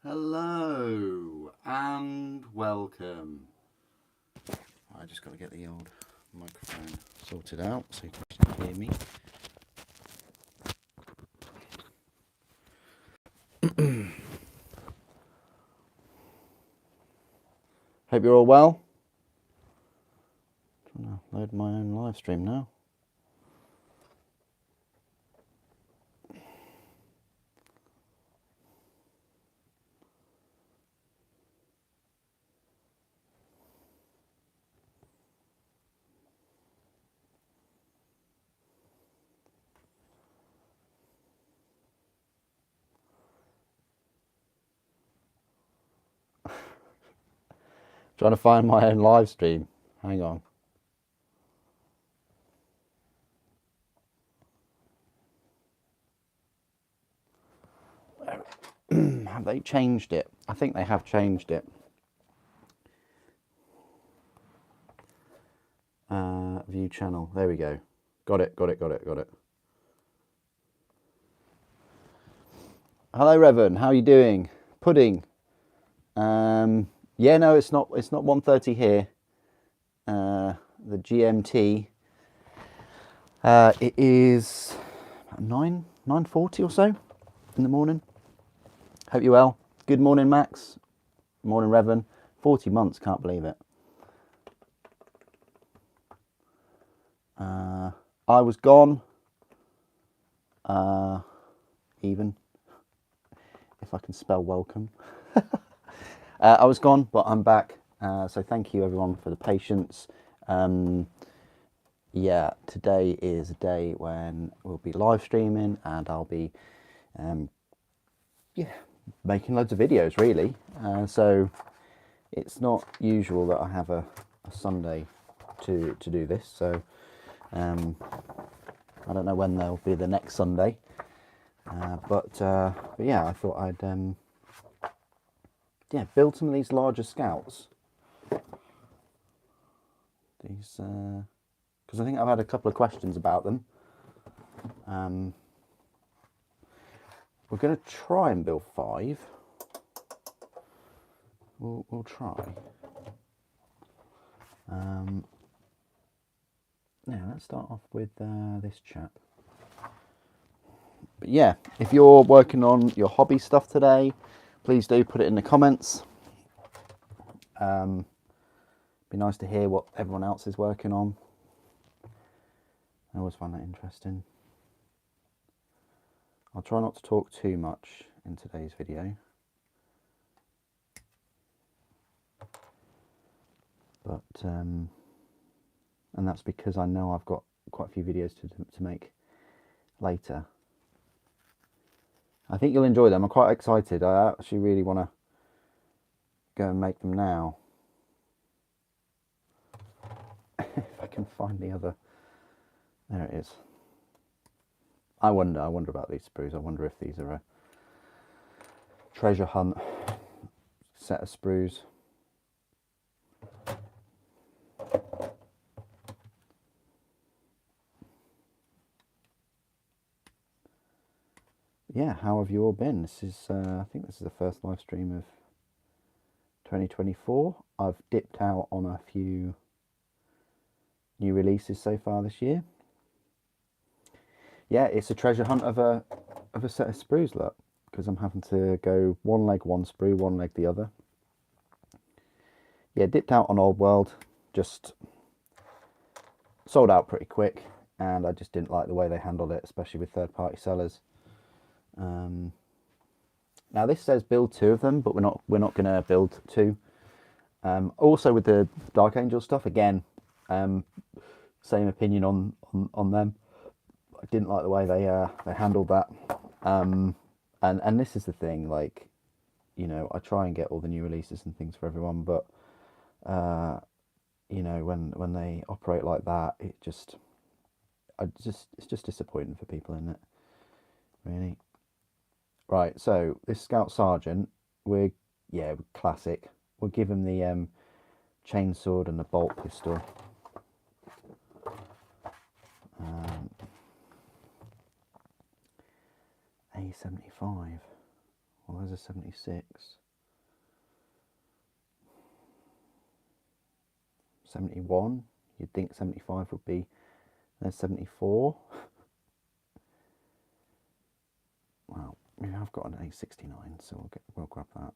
Hello and welcome. I just got to get the old microphone sorted out so you can actually hear me. Hope you're all well. I'm trying to load my own live stream now. Trying to find my own live stream. Hang on. Have they changed it? I think they have changed it. View channel. There we go. Got it. Hello, Revan. How are you doing? Pudding. Yeah, no, it's not 1:30 here. The GMT. It is 9:40 or so in the morning. Hope you're well. Good morning, Max. Morning, Revan. 40 months, can't believe it. I was gone. Even if I can spell welcome. I was gone, but I'm back. So thank you everyone for the patience. Yeah, today is a day when we'll be live streaming and I'll be making loads of videos really. So it's not usual that I have a Sunday to do this. So I don't know when there'll be the next Sunday. But yeah, I thought I'd build some of these larger scouts. These because I think I've had a couple of questions about them. We're going to try and build 5. We'll try. Now let's start off with this chap. But yeah, if you're working on your hobby stuff today, please do put it in the comments. Be nice to hear what everyone else is working on. I always find that interesting. I'll try not to talk too much in today's video. But, and that's because I know I've got quite a few videos to make later. I think you'll enjoy them. I'm quite excited. I actually really want to go and make them now. If I can find the other. There it is. I wonder about these sprues. I wonder if these are a treasure hunt set of sprues. Yeah, how have you all been? This is, I think this is the first live stream of 2024. I've dipped out on a few new releases so far this year. Yeah, it's a treasure hunt of a set of sprues, look, because I'm having to go one leg one sprue, one leg the other. Yeah, dipped out on Old World, just sold out pretty quick, and I just didn't like the way they handled it, especially with third-party sellers. Now this says build 2 of them, but we're not going to build 2. Also with the Dark Angel stuff, again, same opinion on them. I didn't like the way they handled that. And this is the thing, like, you know, I try and get all the new releases and things for everyone, but you know, when they operate like that, it's just disappointing for people, isn't it? Really. Right, so this Scout Sergeant, we're classic. We'll give him the chainsword and the bolt pistol. A75. Oh, there's a 76. 71. You'd think 75 would be. There's 74. Wow, yeah, I've got an A69, so we'll grab that.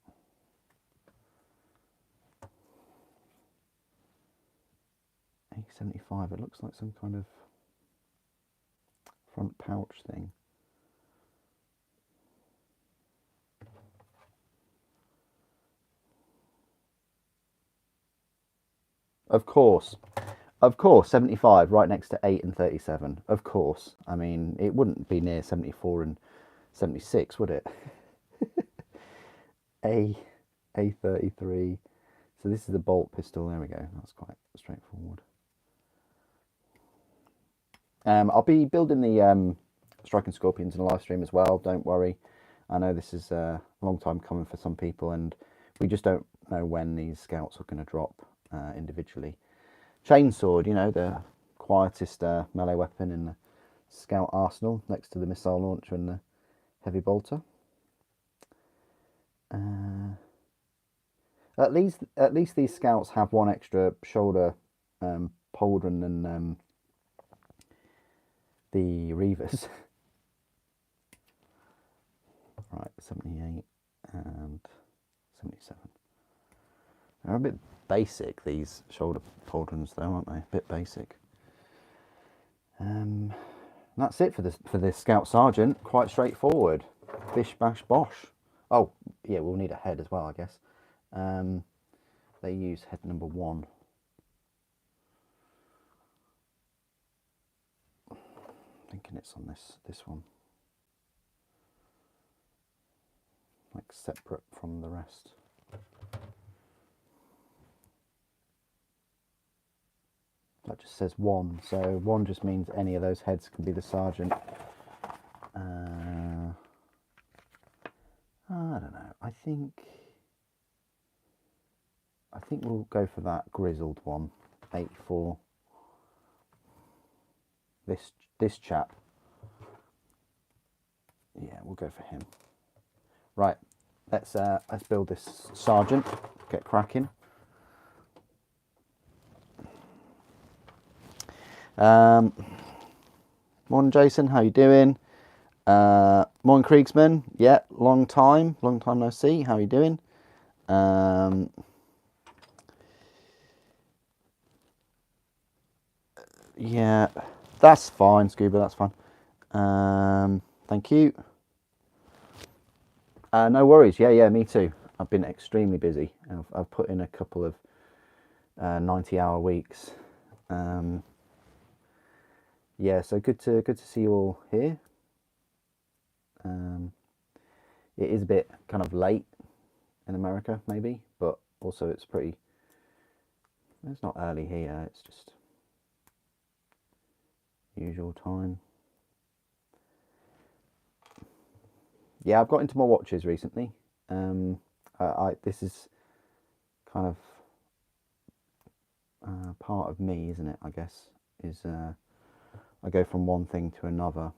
A75. It looks like some kind of front pouch thing. Of course, 75 right next to 8 and 37. Of course. I mean, it wouldn't be near 74 and 76, would it? A33. So this is the bolt pistol. There we go. That's quite straightforward. I'll be building the Striking Scorpions in a live stream as well. Don't worry. I know this is a long time coming for some people, and we just don't know when these scouts are going to drop individually. Chainsword, you know, the quietest melee weapon in the scout arsenal, next to the missile launcher and the heavy bolter. At least these scouts have one extra shoulder pauldron than the Reavers. Right, 78 and 77. They're a bit basic, these shoulder pauldrons, though, aren't they? A bit basic. That's it for this Scout Sergeant. Quite straightforward. Bish bash bosh. Oh, yeah, we'll need a head as well, I guess. They use head number 1. I'm thinking it's on this one. Like separate from the rest. That just says 1, so 1 just means any of those heads can be the sergeant. I don't know. I think we'll go for that grizzled one, 84. This chap. Yeah, we'll go for him. Right, let's build this sergeant. Get cracking. Morning, Jason. How you doing? Morning, Kriegsman. Yeah, long time no see. How you doing? Yeah, that's fine, Scuba. That's fine. Thank you. No worries. Yeah, me too. I've been extremely busy. I've put in a couple of 90-hour weeks. Yeah, so good to see you all here. It is a bit kind of late in America, maybe, but also it's not early here. It's just usual time. Yeah, I've got into my watches recently. This is kind of part of me, isn't it? I guess is I go from one thing to another.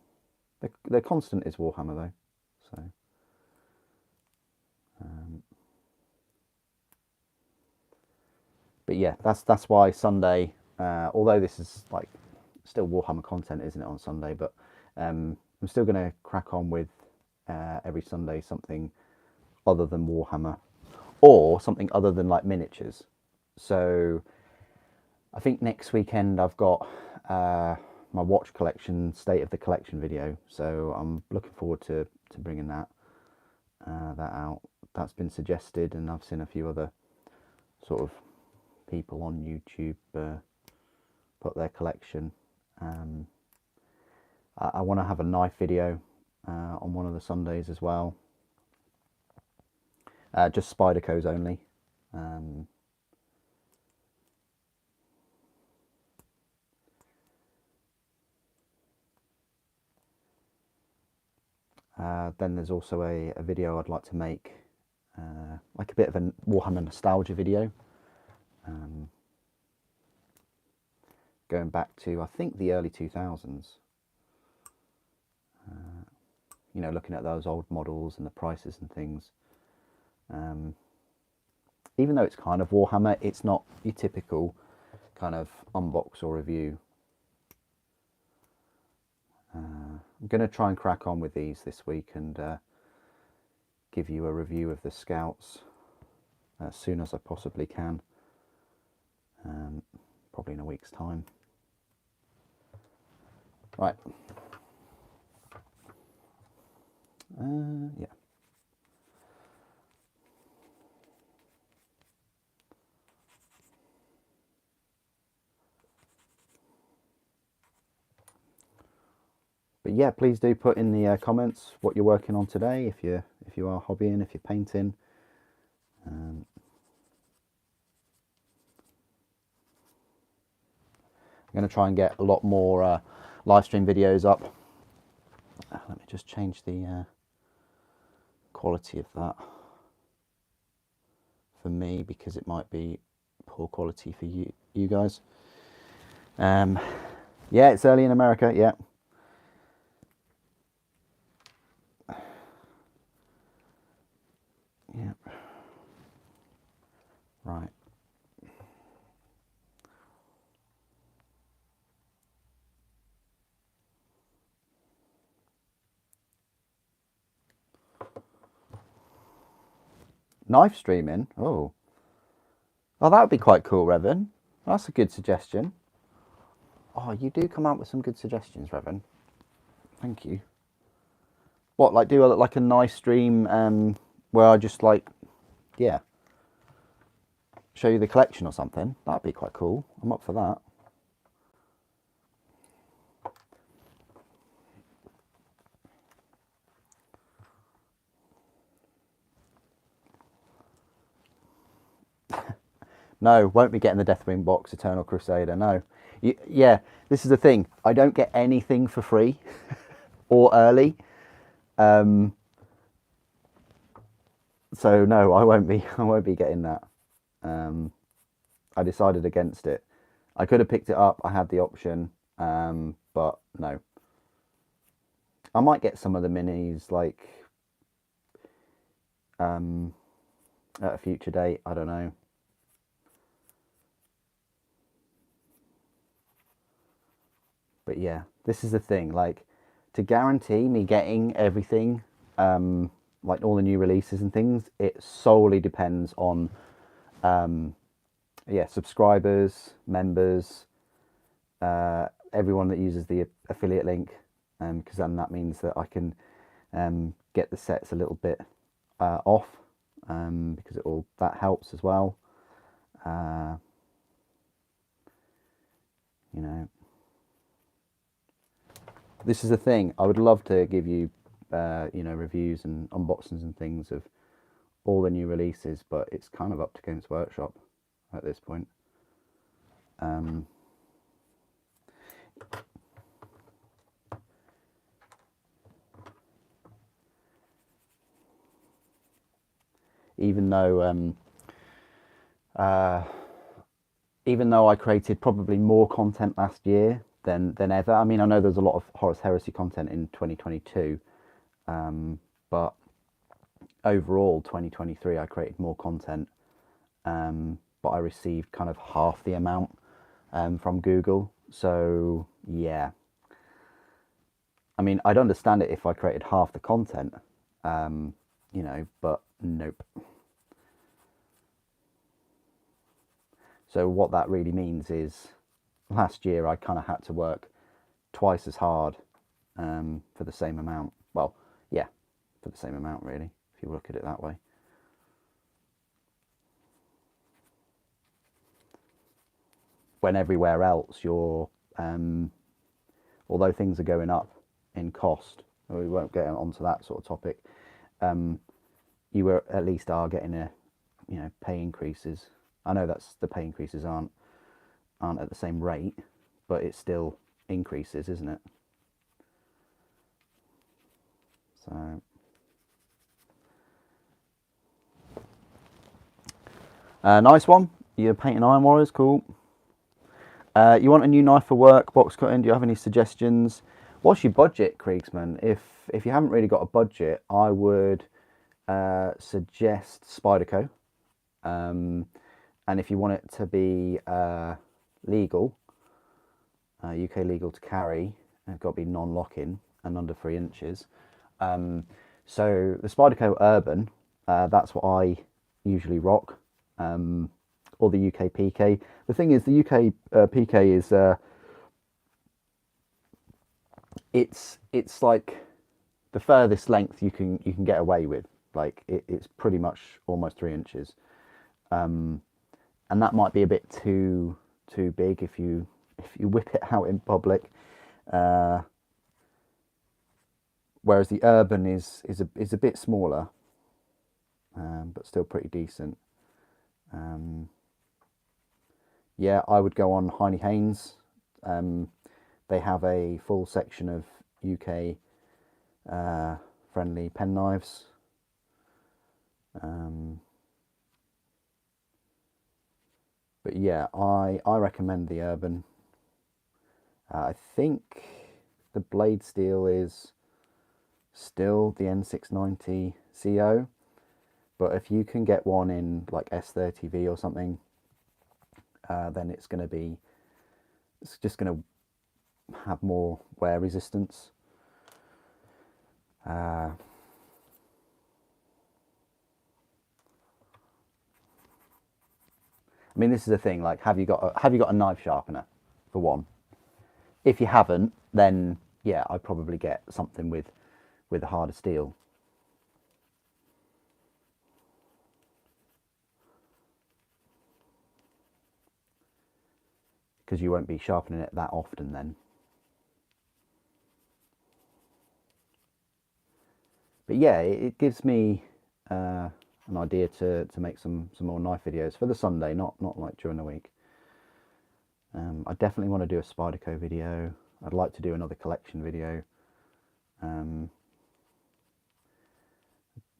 The constant is Warhammer, though. So, but yeah, that's why Sunday. Although this is like still Warhammer content, isn't it, on Sunday? But I'm still going to crack on with every Sunday something other than Warhammer, or something other than like miniatures. So I think next weekend I've got my watch collection, state of the collection video. So I'm looking forward to bringing that out. That's been suggested, and I've seen a few other sort of people on YouTube put their collection. I want to have a knife video on one of the Sundays as well. Just Spyderco's only. Then there's also a video I'd like to make, like a bit of a Warhammer nostalgia video, going back to I think the early 2000s. you know, looking at those old models and the prices and things. Even though it's kind of Warhammer, it's not your typical kind of unbox or review. I'm going to try and crack on with these this week and give you a review of the Scouts as soon as I possibly can, probably in a week's time. Right. Yeah. But yeah, please do put in the comments what you're working on today, if you are hobbying, if you're painting. I'm going to try and get a lot more live stream videos up. Let me just change the quality of that for me, because it might be poor quality for you guys. Yeah, it's early in America. Yeah. Yeah. Right. Knife streaming? Oh, that would be quite cool, Revan. That's a good suggestion. Oh, you do come out with some good suggestions, Revan. Thank you. What, like do like a knife stream where I just like, yeah, show you the collection or something? That'd be quite cool. I'm up for that. No, won't be getting the Deathwing box, Eternal Crusader. No. Yeah, this is the thing. I don't get anything for free or early. So no, I won't be getting that. I decided against it. I could have picked it up. I had the option, but no. I might get some of the minis like at a future date. I don't know. But yeah, this is the thing, like, to guarantee me getting everything, like all the new releases and things, it solely depends on, yeah, subscribers, members, everyone that uses the affiliate link, because then that means that I can get the sets a little bit off, because that helps as well. You know, this is the thing. I would love to give you, you know, reviews and unboxings and things of all the new releases, but it's kind of up to Games Workshop at this point. Even though I created probably more content last year than ever. I mean, I know there's a lot of Horus Heresy content in 2022, but overall 2023 I created more content, but I received kind of half the amount from Google. So yeah, I mean, I'd understand it if I created half the content, you know, but nope. So what that really means is last year I kind of had to work twice as hard for the same amount. Well, yeah, for the same amount really, if you look at it that way. When everywhere else you're, although things are going up in cost, we won't get onto that sort of topic, you were at least are getting you know, pay increases. I know the pay increases aren't at the same rate, but it's still increases, isn't it? So nice one. You're painting Iron Warriors, cool. You want a new knife for work, box cutting? Do you have any suggestions? What's your budget, Kriegsman? If you haven't really got a budget, I would suggest Spyderco. And if you want it to be legal, UK legal to carry, it's got to be non-lock-in and under 3 inches. So the Spyderco Urban, that's what I usually rock, or the UK PK. The thing is, the UK PK is it's like the furthest length you can get away with. Like it's pretty much almost 3 inches, and that might be a bit too big if you whip it out in public. Whereas the Urban is a bit smaller, but still pretty decent. Yeah, I would go on Heine Haynes. They have a full section of UK friendly penknives. But yeah, I recommend the Urban. I think the blade steel is still the N690 CO, but if you can get one in like S30V or something, then it's just going to have more wear resistance. I mean, this is the thing. Like, have you got a knife sharpener, for one? If you haven't, then yeah, I'd probably get something with a harder steel. Because you won't be sharpening it that often then. But yeah, it gives me an idea to make some more knife videos for the Sunday, not like during the week. I definitely want to do a Spyderco video. I'd like to do another collection video.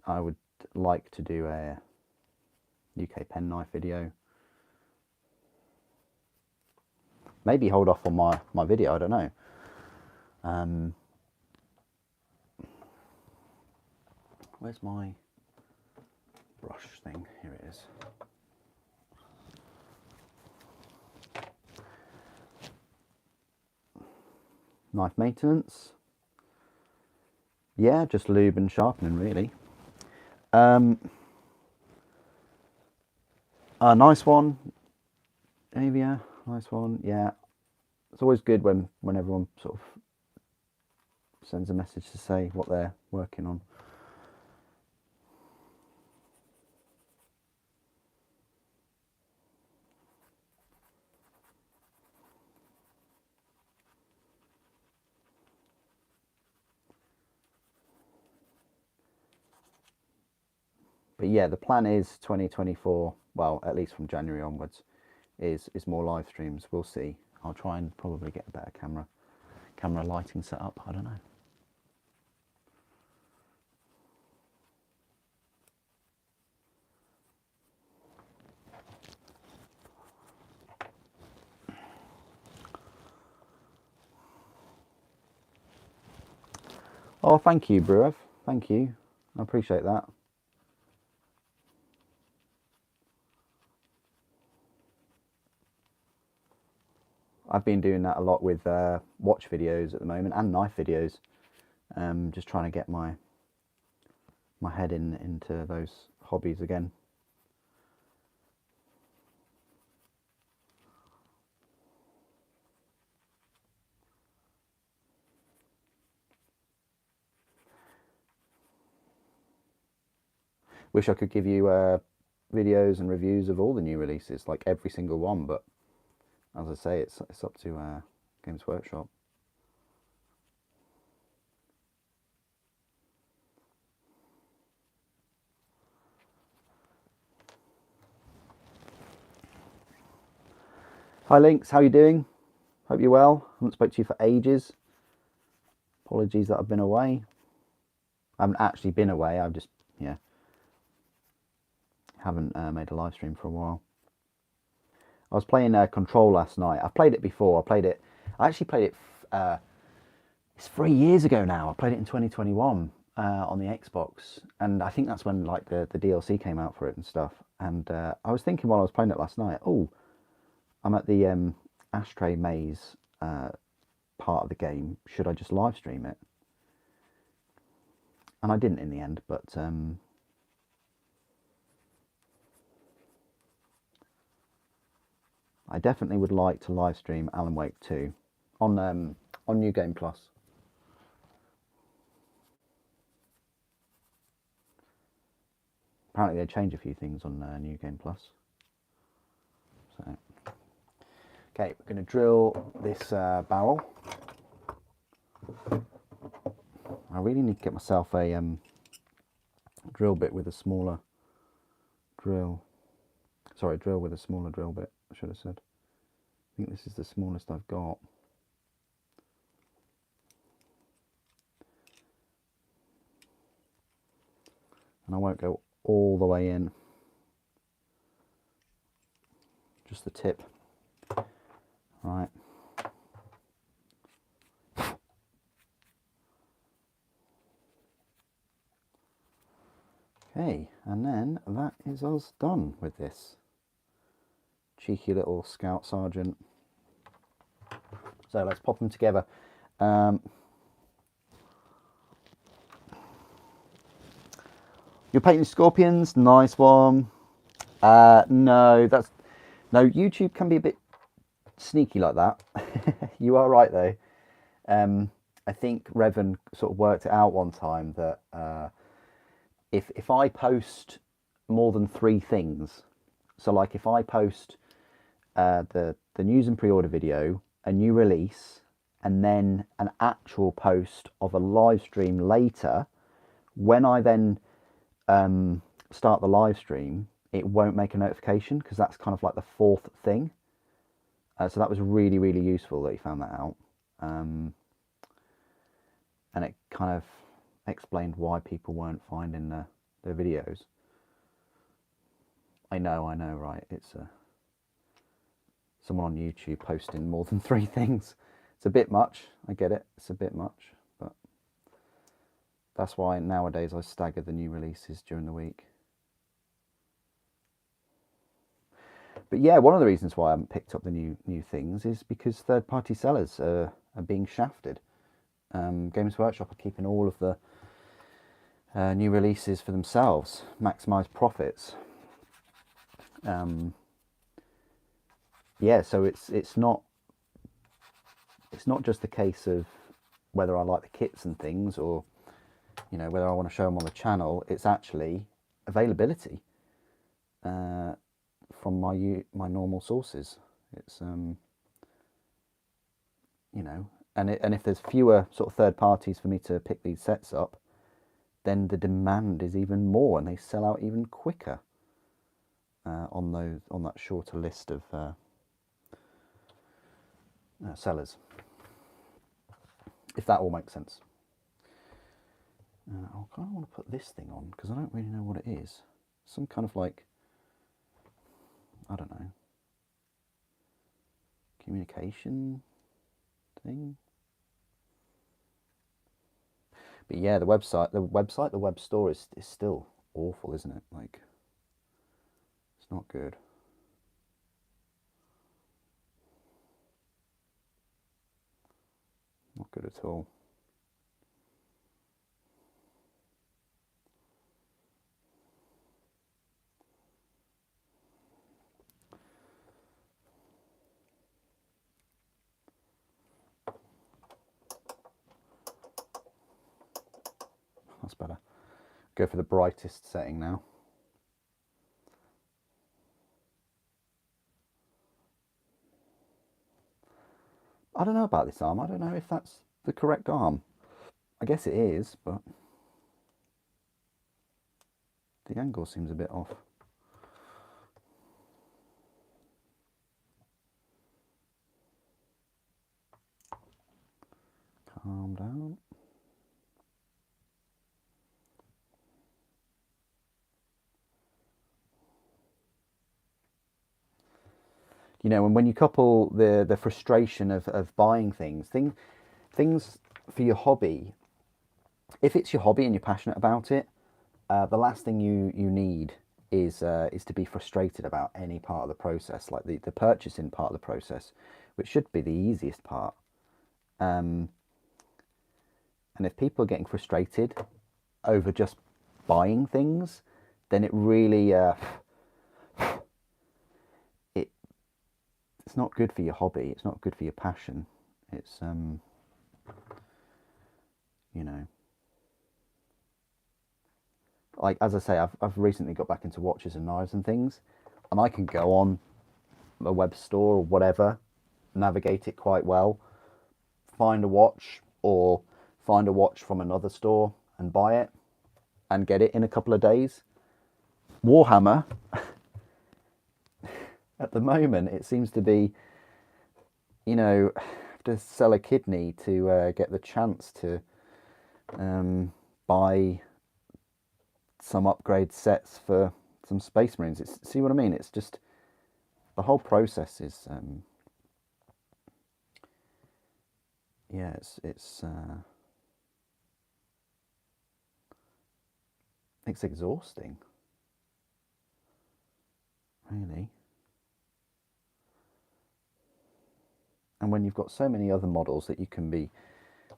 I would like to do a UK penknife video. Maybe hold off on my video, I don't know. Where's my brush thing? Here it is. Knife maintenance. Yeah, just lube and sharpening really. A nice one, Avia, nice one. Yeah, it's always good when everyone sort of sends a message to say what they're working on. But yeah, the plan is 2024. Well, at least from January onwards, is more live streams. We'll see. I'll try and probably get a better camera lighting set up. I don't know. Oh, thank you, Brewev. Thank you. I appreciate that. I've been doing that a lot with watch videos at the moment and knife videos. Just trying to get my head into those hobbies again. Wish I could give you videos and reviews of all the new releases, like every single one, but as I say, it's up to Games Workshop. Hi Lynx, how you doing? Hope you're well. I haven't spoke to you for ages. Apologies that I've been away. I haven't actually been away, I've just, yeah, haven't made a live stream for a while. I was playing Control last night. I've played it before. I actually played it it's 3 years ago now. I played it in 2021 on the Xbox, and I think that's when like the DLC came out for it and stuff. And I was thinking while I was playing it last night, oh, I'm at the ashtray maze part of the game. Should I just live stream it? And I didn't in the end, but I definitely would like to live stream Alan Wake 2 on New Game Plus. Apparently they change a few things on New Game Plus. So, okay, we're going to drill this barrel. I really need to get myself a drill bit with a smaller drill. Sorry, drill with a smaller drill bit, I should have said. I think this is the smallest I've got. And I won't go all the way in. Just the tip. Right. Okay, and then that is us done with this. Cheeky little scout sergeant. So let's pop them together. You're painting scorpions, nice one. No, YouTube can be a bit sneaky like that. You are right though. I think Revan sort of worked it out one time that if I post more than 3 things, so like if I post the news and pre-order video, a new release, and then an actual post of a live stream later, when I then start the live stream, it won't make a notification because that's kind of like the 4th thing. So that was really, really useful that you found that out. And it kind of explained why people weren't finding the videos. I know, right? It's someone on YouTube posting more than 3 things. It's a bit much. I get it. It's a bit much, but that's why nowadays I stagger the new releases during the week. But yeah, one of the reasons why I haven't picked up the new things is because third-party sellers are being shafted. Games Workshop are keeping all of the new releases for themselves, maximise profits. Yeah, so it's not just a case of whether I like the kits and things, or whether I want to show them on the channel. It's actually availability from my normal sources. It's and if there's fewer sort of third parties for me to pick these sets up, then the demand is even more, and they sell out even quicker on that shorter list of sellers. If that all makes sense. I kind of want to put this thing on because I don't really know what it is. Some kind of like, I don't know, communication thing. But yeah, the web store is still awful, isn't it? Like, it's not good. Not good at all. That's better. Go for the brightest setting now. I don't know about this arm. I don't know if that's the correct arm. I guess it is, but the angle seems a bit off. Calm down. And when you couple the frustration of buying things for your hobby, if it's your hobby and you're passionate about it, the last thing you need is to be frustrated about any part of the process, like the purchasing part of the process, which should be the easiest part. And if people are getting frustrated over just buying things, then it really it's not good for your hobby. It's not good for your passion. It's you know, like, as I say, I've recently got back into watches and knives and things, and I can go on a web store or whatever, navigate it quite well, find a watch or find a watch from another store and buy it and get it in a couple of days. Warhammer, at the moment, it seems to be, you know, have to sell a kidney to get the chance to buy some upgrade sets for some Space Marines. See what I mean? It's just, the whole process is yeah, it's exhausting, really. And when you've got so many other models that you can be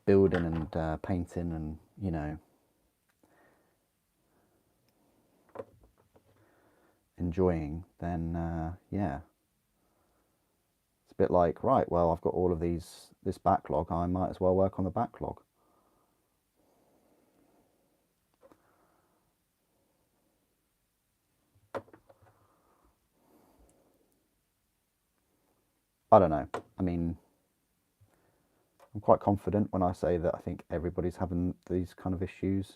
building and painting and, you know, enjoying, then yeah, it's a bit like, right, well, I've got all of this backlog, I might as well work on the backlog. I don't know. I mean, I'm quite confident when I say that I think everybody's having these kind of issues.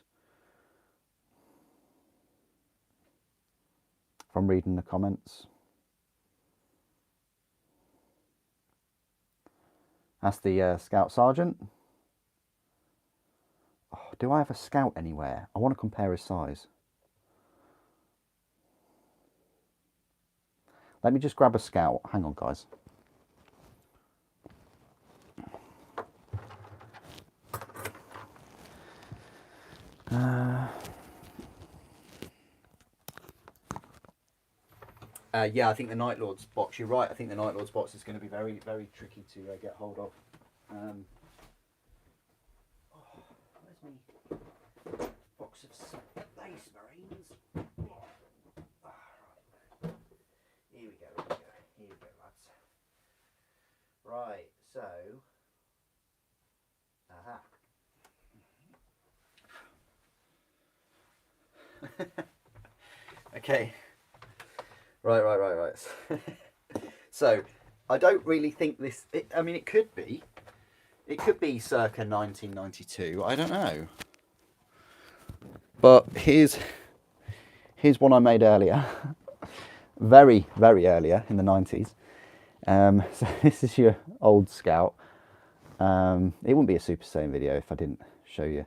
From reading the comments. That's the Scout Sergeant. Oh, do I have a Scout anywhere? I want to compare his size. Let me just grab a Scout. Hang on, guys. Yeah, I think the Night Lord's box, you're right, I think the Night Lord's box is going to be very, very tricky to get hold of. Where's my box of Space Marines? Right. Here we go, lads. Right, so... Aha. Okay. Right. So, I don't really think this... I mean, it could be. It could be circa 1992. I don't know. But here's one I made earlier. Very, very earlier, in the 90s. So this is your old Scout. It wouldn't be a Super Saiyan video if I didn't show you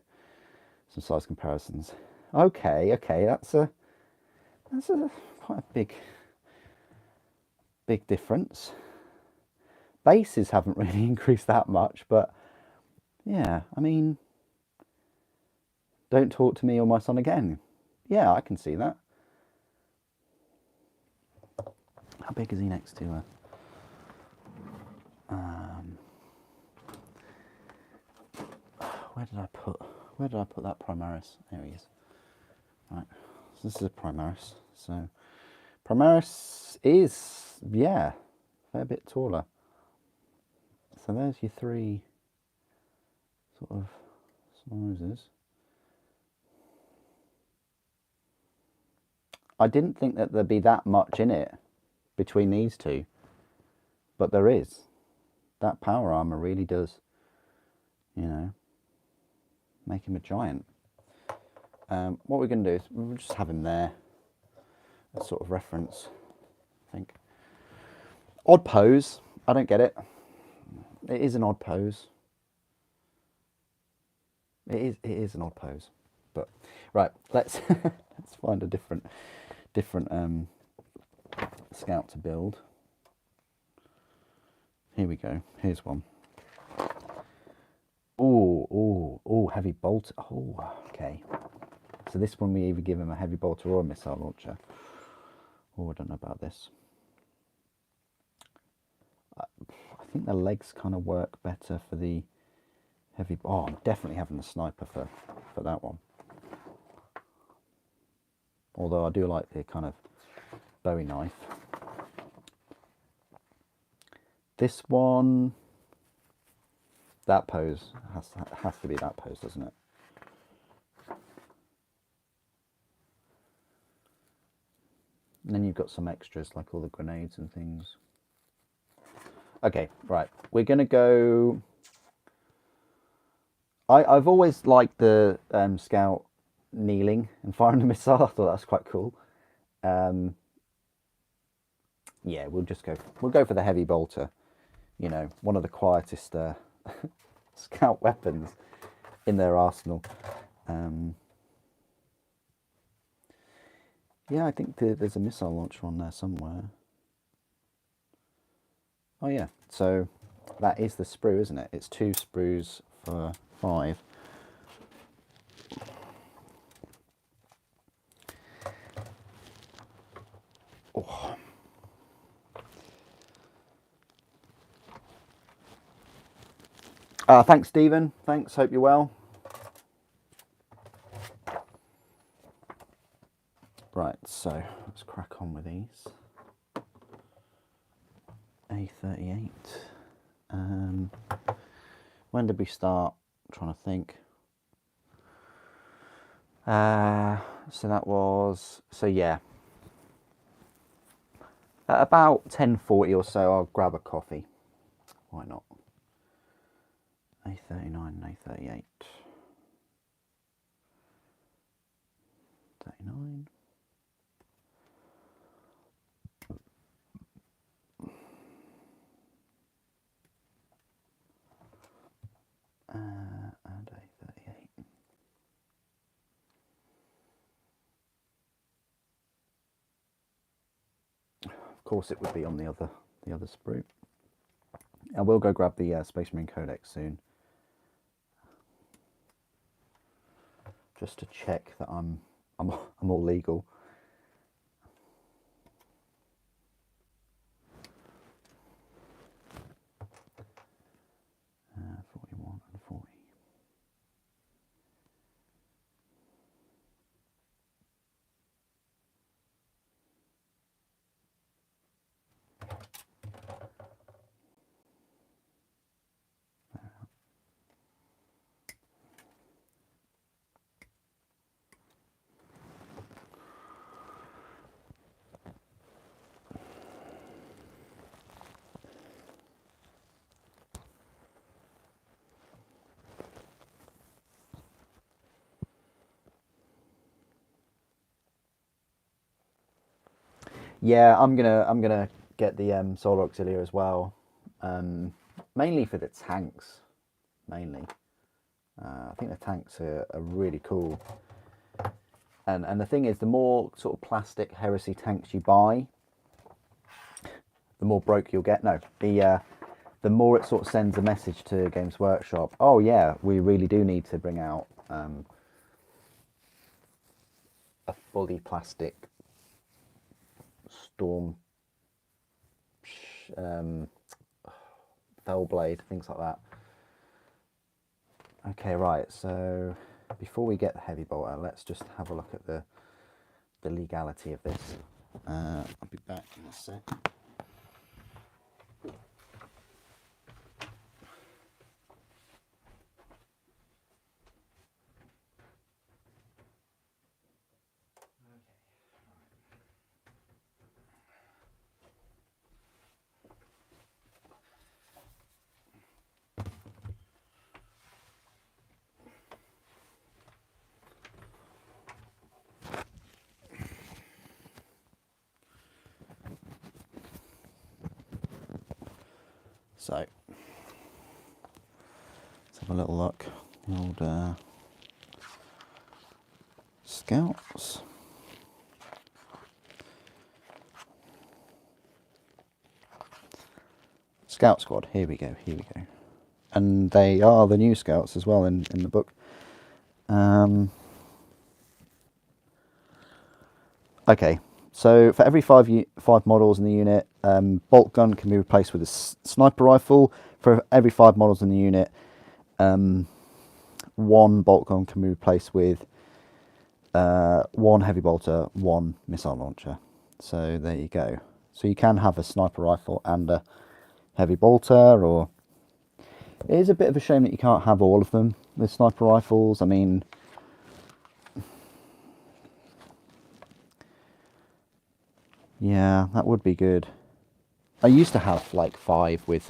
some size comparisons. Okay, that's a quite a big difference. Bases haven't really increased that much, but yeah, I mean, don't talk to me or my son again. Yeah, I can see that. How big is he next to her? Where did I put that Primaris? There he is. Right, so this is a Primaris. So Primaris is, yeah, a fair bit taller. So there's your three sort of sizes. I didn't think that there'd be that much in it between these two, but there is. That power armor really does, you know, make him a giant. What we're going to do is we'll just have him there as sort of reference, I think. Odd pose. I don't get it. It is an odd pose. It is an odd pose. But right, let's let's find a different Scout to build. Here we go. Here's one. Oh, Oh, heavy bolt. Oh, okay. So this one we either give him a heavy bolter or a missile launcher. Oh, I don't know about this. I think the legs kind of work better for the heavy. Oh, I'm definitely having the sniper for that one. Although I do like the kind of Bowie knife. This one, that pose has to be that pose, doesn't it? And then you've got some extras like all the grenades and things. Okay, right. We're going to go... I've always liked the scout kneeling and firing the missile. I thought that's quite cool. Yeah, we'll go for the heavy bolter. You know, one of the quietest scout weapons in their arsenal. Yeah, I think there's a missile launcher on there somewhere. Oh yeah, so that is the sprue, isn't it? It's 2 sprues for 5. Oh. Thanks, Stephen. Thanks, hope you're well. Right, so let's crack on with these. A38. When did we start? I'm trying to think. So that was, so yeah. At about 10:40 or so, I'll grab a coffee. Why not? A39 and A38. 39. And A38. Of course, it would be on the other sprue. I will go grab the Space Marine Codex soon, just to check that I'm all legal. Uh, 41 and 40. Yeah, I'm gonna get the Solar Auxiliary as well, mainly for the tanks. Mainly, I think the tanks are really cool. And the thing is, the more sort of plastic heresy tanks you buy, the more broke you'll get. No, the more it sort of sends a message to Games Workshop. Oh yeah, we really do need to bring out a fully plastic Storm Fellblade, things like that. Okay, right, so before we get the heavy bolter, let's just have a look at the legality of this. I'll be back in a sec. So, let's have a little look. The old scouts. Scout squad, here we go. and they are the new scouts as well in the book. Okay, so for every five models in the unit, bolt gun can be replaced with a sniper rifle. For every 5 models in the unit, 1 bolt gun can be replaced with 1 heavy bolter, 1 missile launcher. So there you go. So you can have a sniper rifle and a heavy bolter, or it is a bit of a shame that you can't have all of them with sniper rifles. I mean, yeah, that would be good. I used to have like 5 with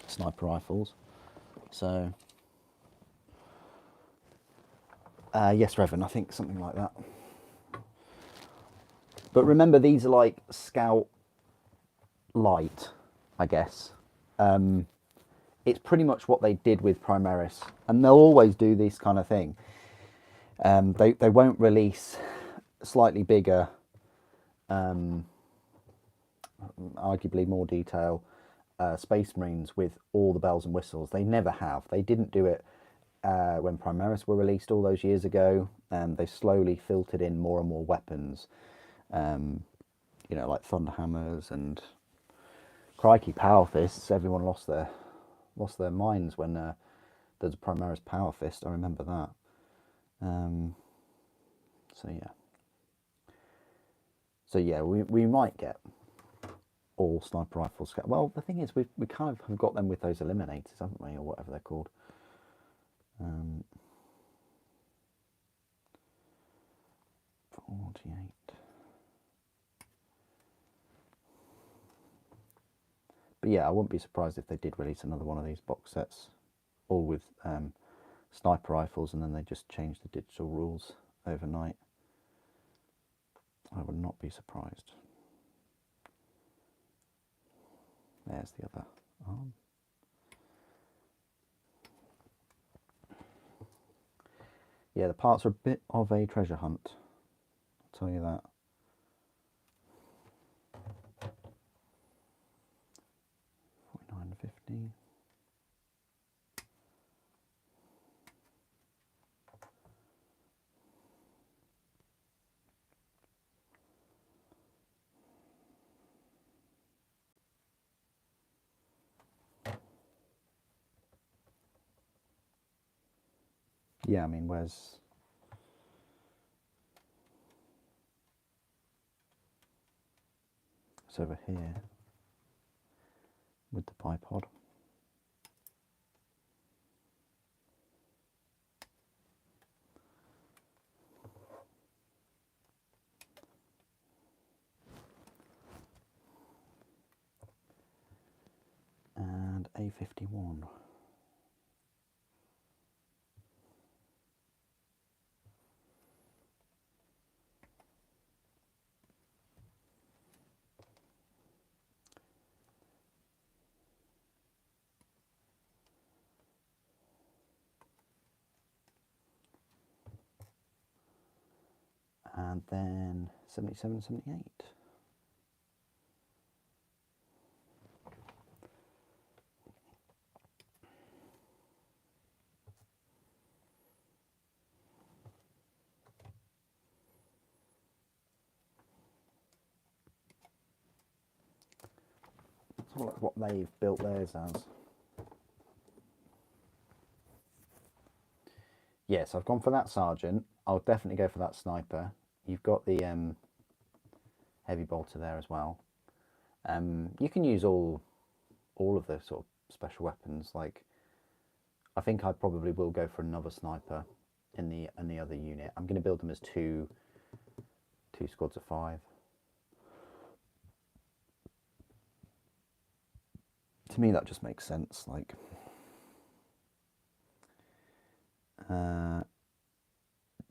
sniper rifles. So, yes, Revan, I think something like that. But remember, these are like Scout Light, I guess. It's pretty much what they did with Primaris, and they'll always do this kind of thing. They won't release slightly bigger, arguably more detail, Space Marines with all the bells and whistles. They never have. They didn't do it when Primaris were released all those years ago. They slowly filtered in more and more weapons, you know, like Thunderhammers and crikey, Power Fists. Everyone lost their minds when there's a Primaris Power Fist. I remember that. So yeah, we might get all sniper rifles. Well, the thing is, we kind of have got them with those eliminators, haven't we, or whatever they're called. 48. But yeah, I wouldn't be surprised if they did release another one of these box sets, all with sniper rifles, and then they just changed the digital rules overnight. I would not be surprised. There's the other arm. Yeah, the parts are a bit of a treasure hunt, I'll tell you that. $49.50. Yeah, I mean, where's... It's over here with the bipod. And A51. And then 77, 78. Let's have a look at what they've built theirs as. Yes, I've gone for that sergeant. I'll definitely go for that sniper. You've got the heavy bolter there as well. You can use all of the sort of special weapons. Like, I think I probably will go for another sniper in the other unit. I'm going to build them as two squads of 5. To me, that just makes sense. Like,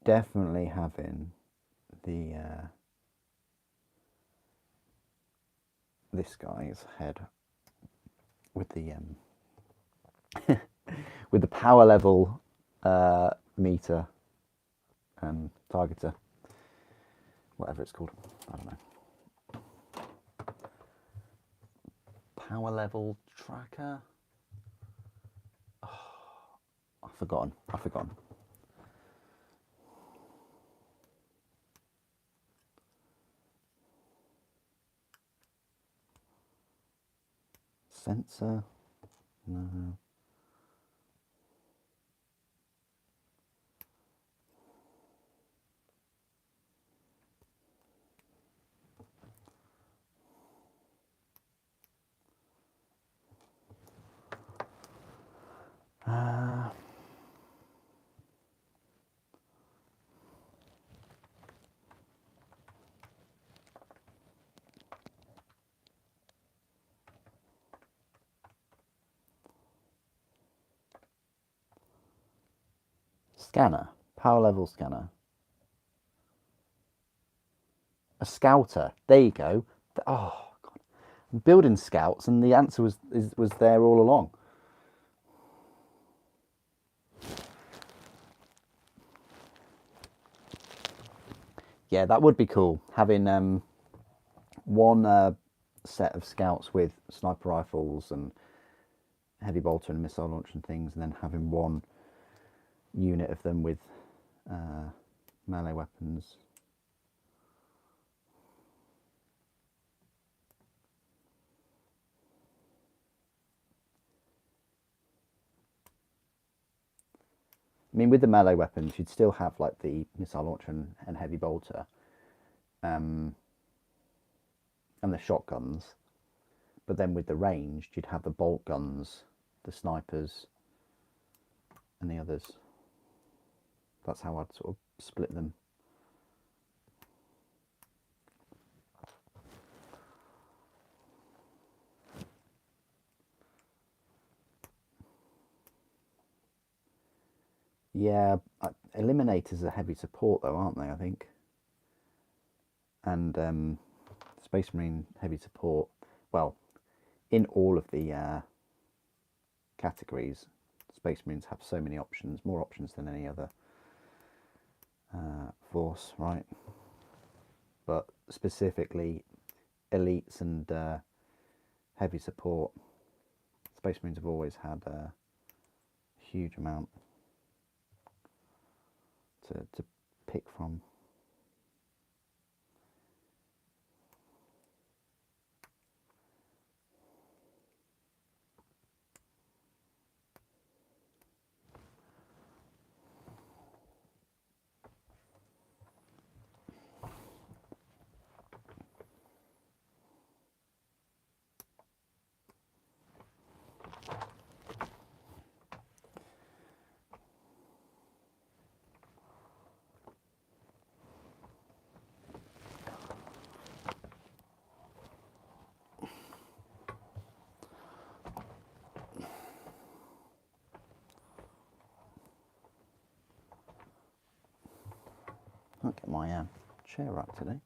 definitely having the this guy's head with the with the power level meter and targeter, whatever it's called. I don't know. Power level tracker. forgotten. I've forgotten. Sensor? No. Scanner. Power level scanner. A scouter. There you go. Oh, God. I'm building scouts, and the answer was there all along. Yeah, that would be cool. Having one set of scouts with sniper rifles and heavy bolter and missile launch and things, and then having one unit of them with melee weapons. I mean, with the melee weapons, you'd still have like the missile launcher and heavy bolter, and the shotguns. But then with the ranged, you'd have the bolt guns, the snipers, and the others. That's how I'd sort of split them. Yeah, Eliminators are heavy support though, aren't they, I think? And Space Marine heavy support, well, in all of the categories, Space Marines have so many options, more options than any other force, right? But specifically, elites and heavy support, Space Marines have always had a huge amount to pick from. I'll get my chair up today.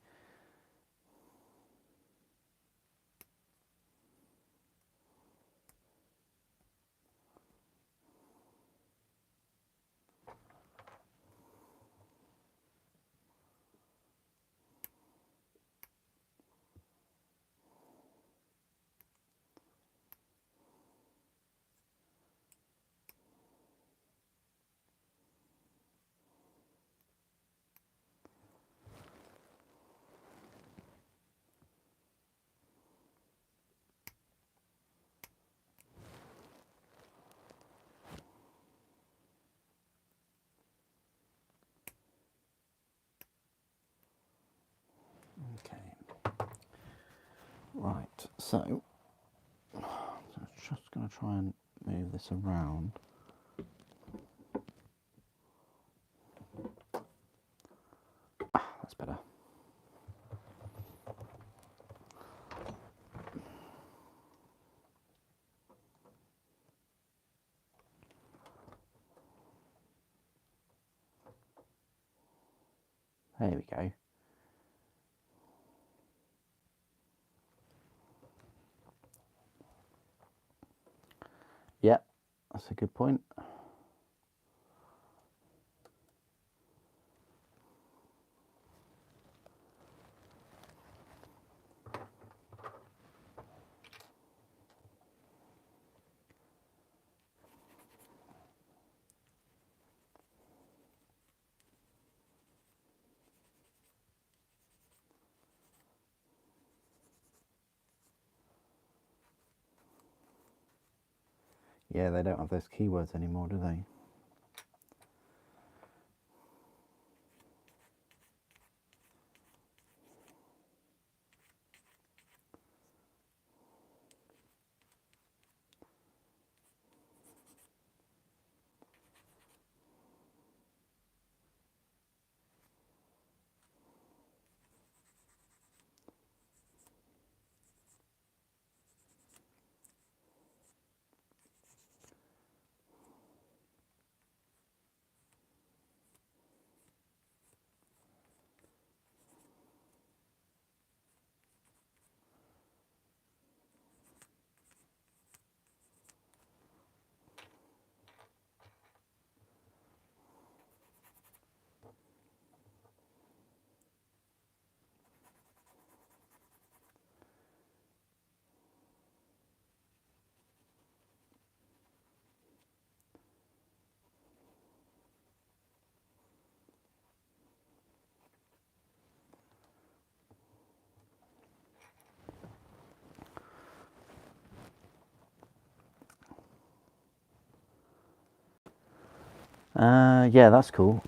Okay. Right, so I'm just going to try and move this around. That's better. There we go. Yep, that's a good point. Yeah, they don't have those keywords anymore, do they? Yeah, that's cool.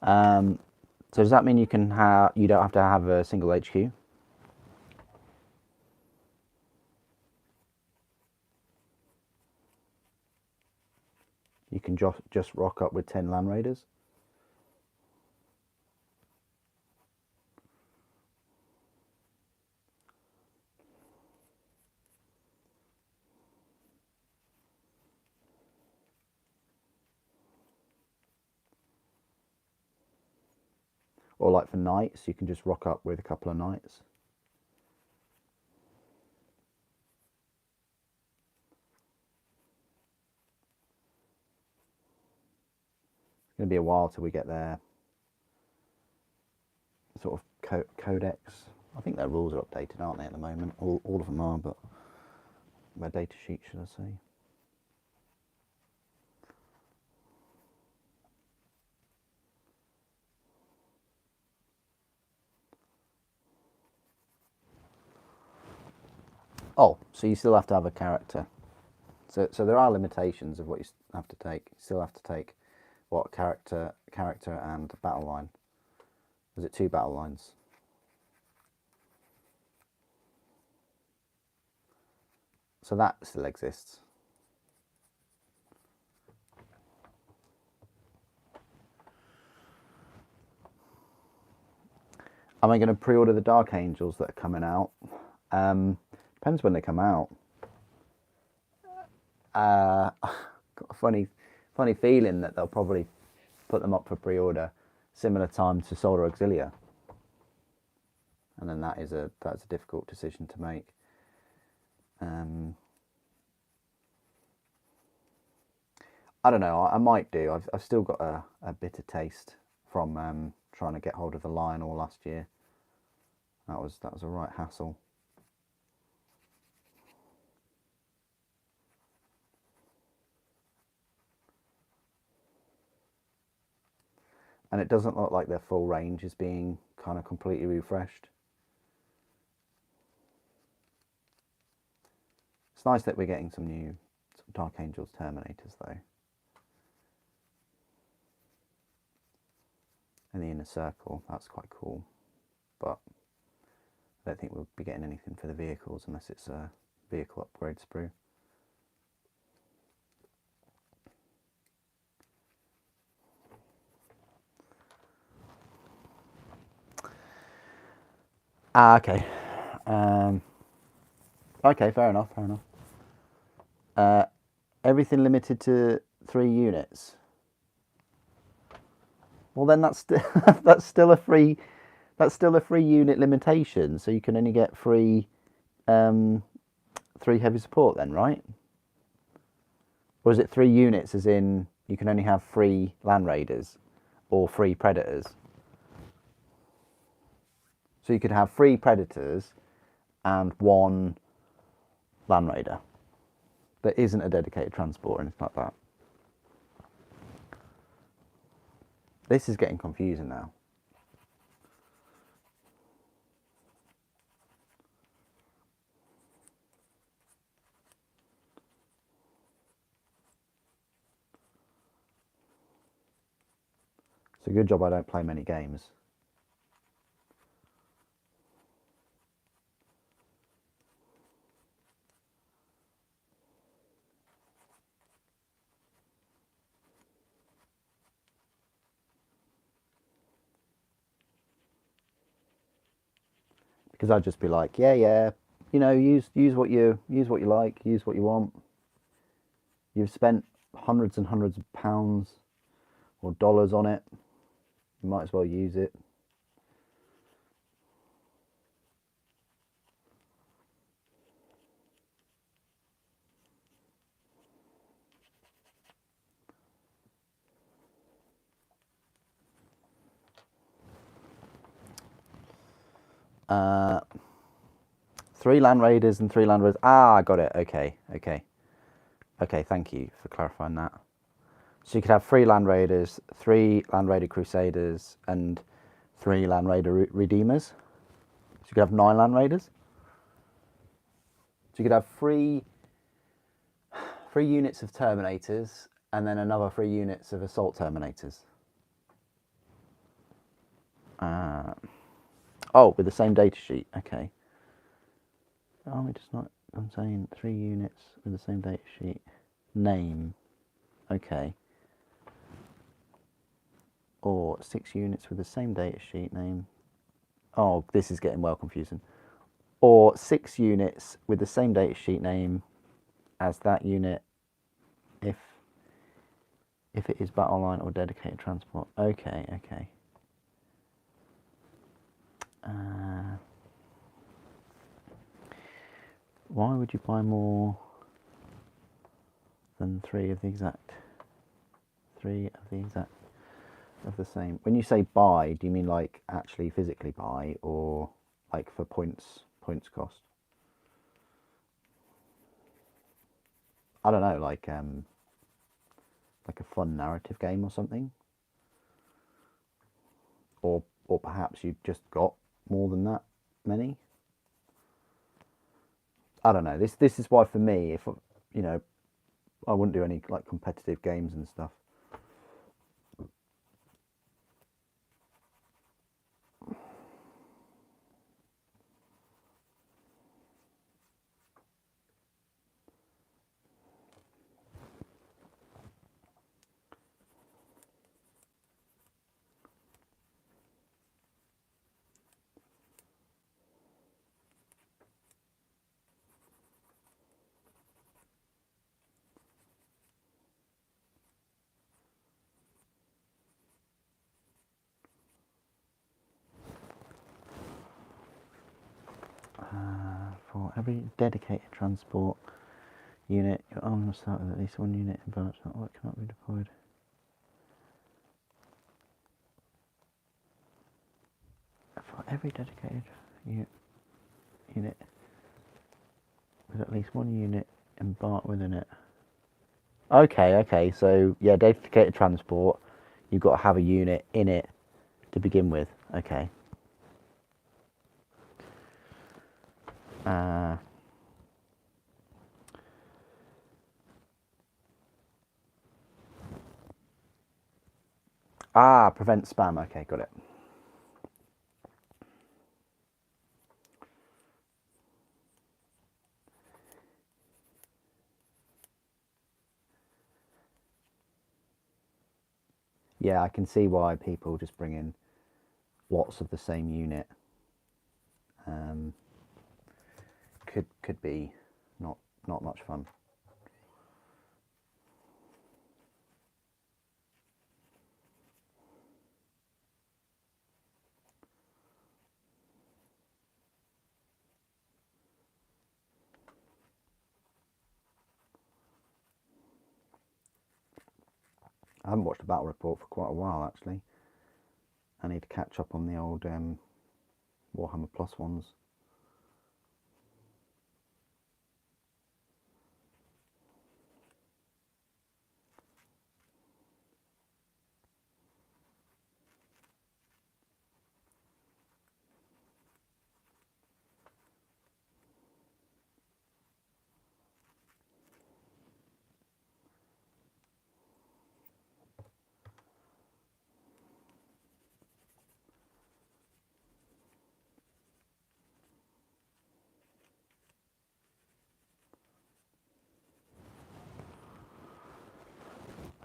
So does that mean you don't have to have a single HQ? You can just rock up with 10 Land Raiders? Or like for knights, you can just rock up with a couple of knights? It's going to be a while till we get their sort of codex. I think their rules are updated, aren't they, at the moment? All of them are, but their data sheet, should I say. Oh, so you still have to have a character. So there are limitations of what you have to take. You still have to take what character and battle line. Is it 2 battle lines? So that still exists. Am I going to pre-order the Dark Angels that are coming out? Depends when they come out. Got a funny feeling that they'll probably put them up for pre-order similar time to Solar Auxilia, and then that's a difficult decision to make. I don't know. I might do. I've still got a bitter taste from trying to get hold of the Lion all last year. That was a right hassle. And it doesn't look like their full range is being kind of completely refreshed. It's nice that we're getting some Dark Angels Terminators though. In the inner circle, that's quite cool. But I don't think we'll be getting anything for the vehicles unless it's a vehicle upgrade sprue. Okay. Okay, fair enough. Everything limited to 3 units. Well, then that's that's still a free unit limitation. So you can only get 3 heavy support then, right? Or is it 3 units as in you can only have 3 Land Raiders or 3 Predators? So you could have 3 Predators and 1 Land Raider that isn't a dedicated transport or anything like that. This is getting confusing now. It's a good job I don't play many games. Because I'd just be like, yeah, you know, use what you like, use what you want. You've spent hundreds and hundreds of pounds or dollars on it. You might as well use it. Uh, 3 Land Raiders and 3 Land Raiders. Ah, I got it. Okay. Thank you for clarifying that. So you could have 3 Land Raiders, 3 Land Raider Crusaders, and 3 Land Raider Redeemers. So you could have 9 Land Raiders. So you could have three units of Terminators, and then another 3 units of Assault Terminators. Oh, with the same data sheet. Okay. Oh, we just not. I'm saying 3 units with the same data sheet. Name. Okay. Or 6 units with the same data sheet name. Oh, this is getting well confusing. Or 6 units with the same data sheet name as that unit if it is battle line or dedicated transport. Okay. Why would you buy more than 3 of the exact? 3 of the exact of the same. When you say buy, do you mean like actually physically buy, or like for points cost? I don't know, like a fun narrative game or something, or perhaps you just got more than that many. I don't know. This is why for me, if you know, I wouldn't do any like competitive games and stuff. For every dedicated transport unit, your army will start with at least 1 unit in balance that cannot be deployed. For every dedicated unit with at least 1 unit embarked within it. Okay. So yeah, dedicated transport. You've got to have a unit in it to begin with. Okay. Prevent spam. Okay, got it. Yeah, I can see why people just bring in lots of the same unit. Could be not much fun. I haven't watched a battle report for quite a while actually. I need to catch up on the old Warhammer Plus ones.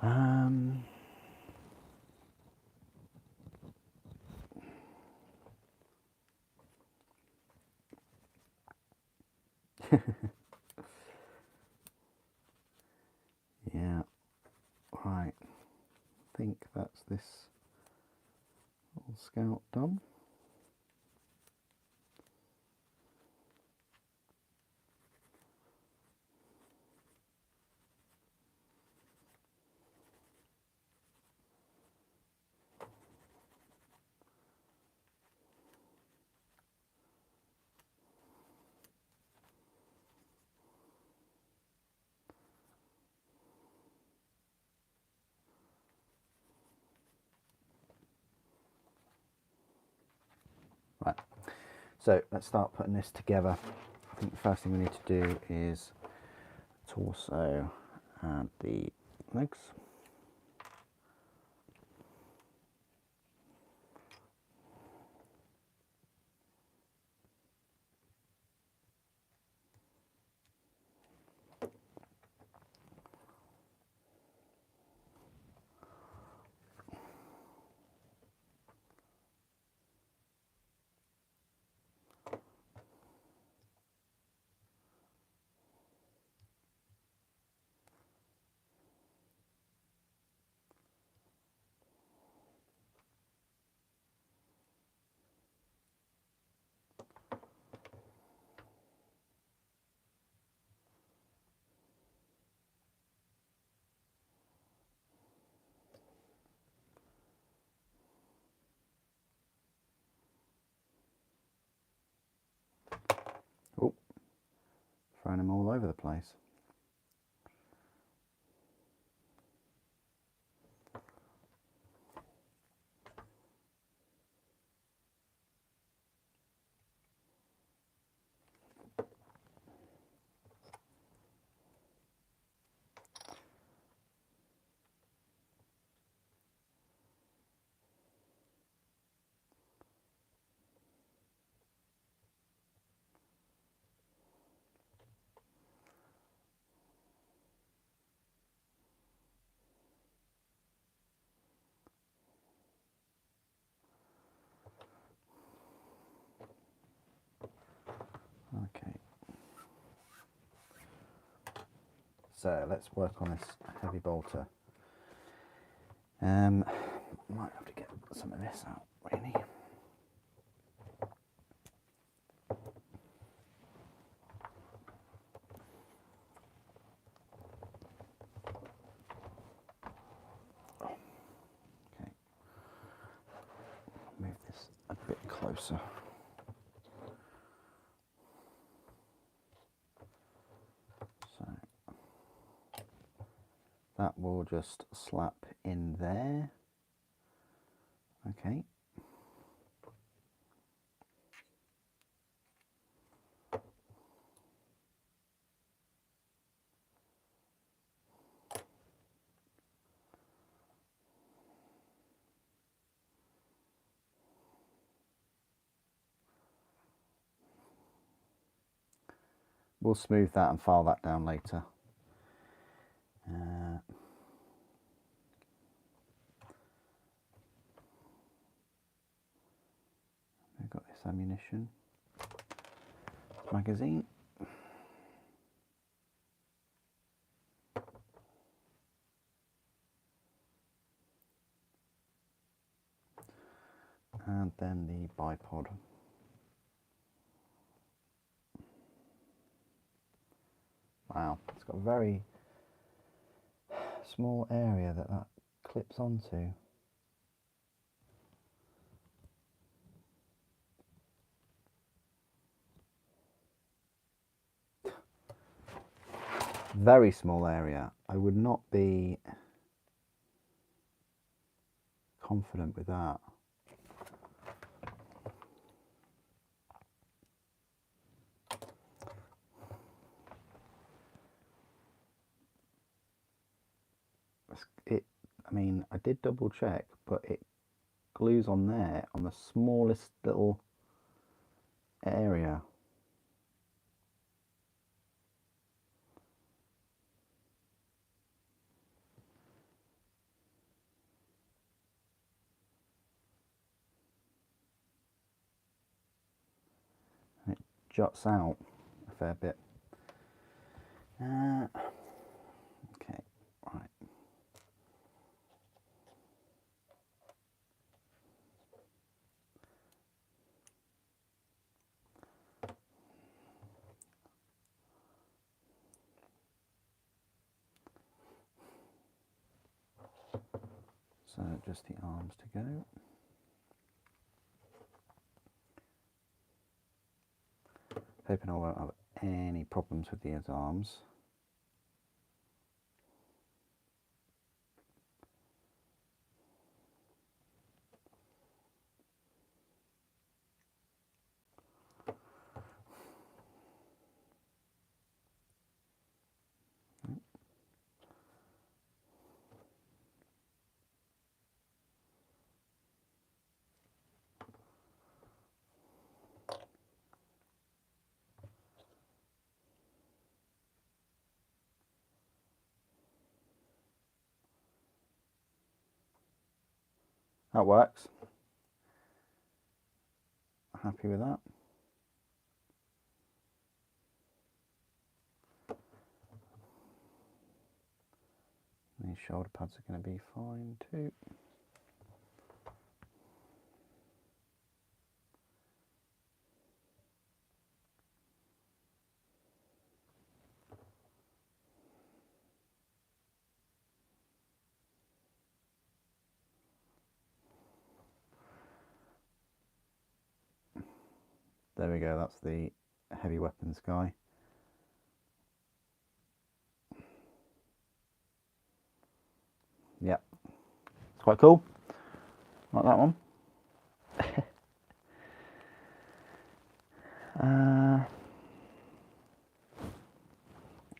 Um, yeah, right. I think that's this little scout done. Right, so let's start putting this together. I think the first thing we need to do is torso and the legs. Oh, throwing them all over the place. Okay. So let's work on this heavy bolter. Might have to get some of this out, really. Okay. Move this a bit closer. So that will just slap in there. Okay. We'll smooth that and file that down later. We've got this ammunition magazine. And then the bipod. Wow, it's got a very small area that clips onto. Very small area. I would not be confident with that. I mean, I did double check, but it glues on there on the smallest little area. juts out a fair bit. Okay, right. So just the arms to go. Hoping I won't have any problems with these arms. That works. Happy with that. These shoulder pads are going to be fine too. There we go, that's the heavy weapons guy. Yep, it's quite cool. Like that one.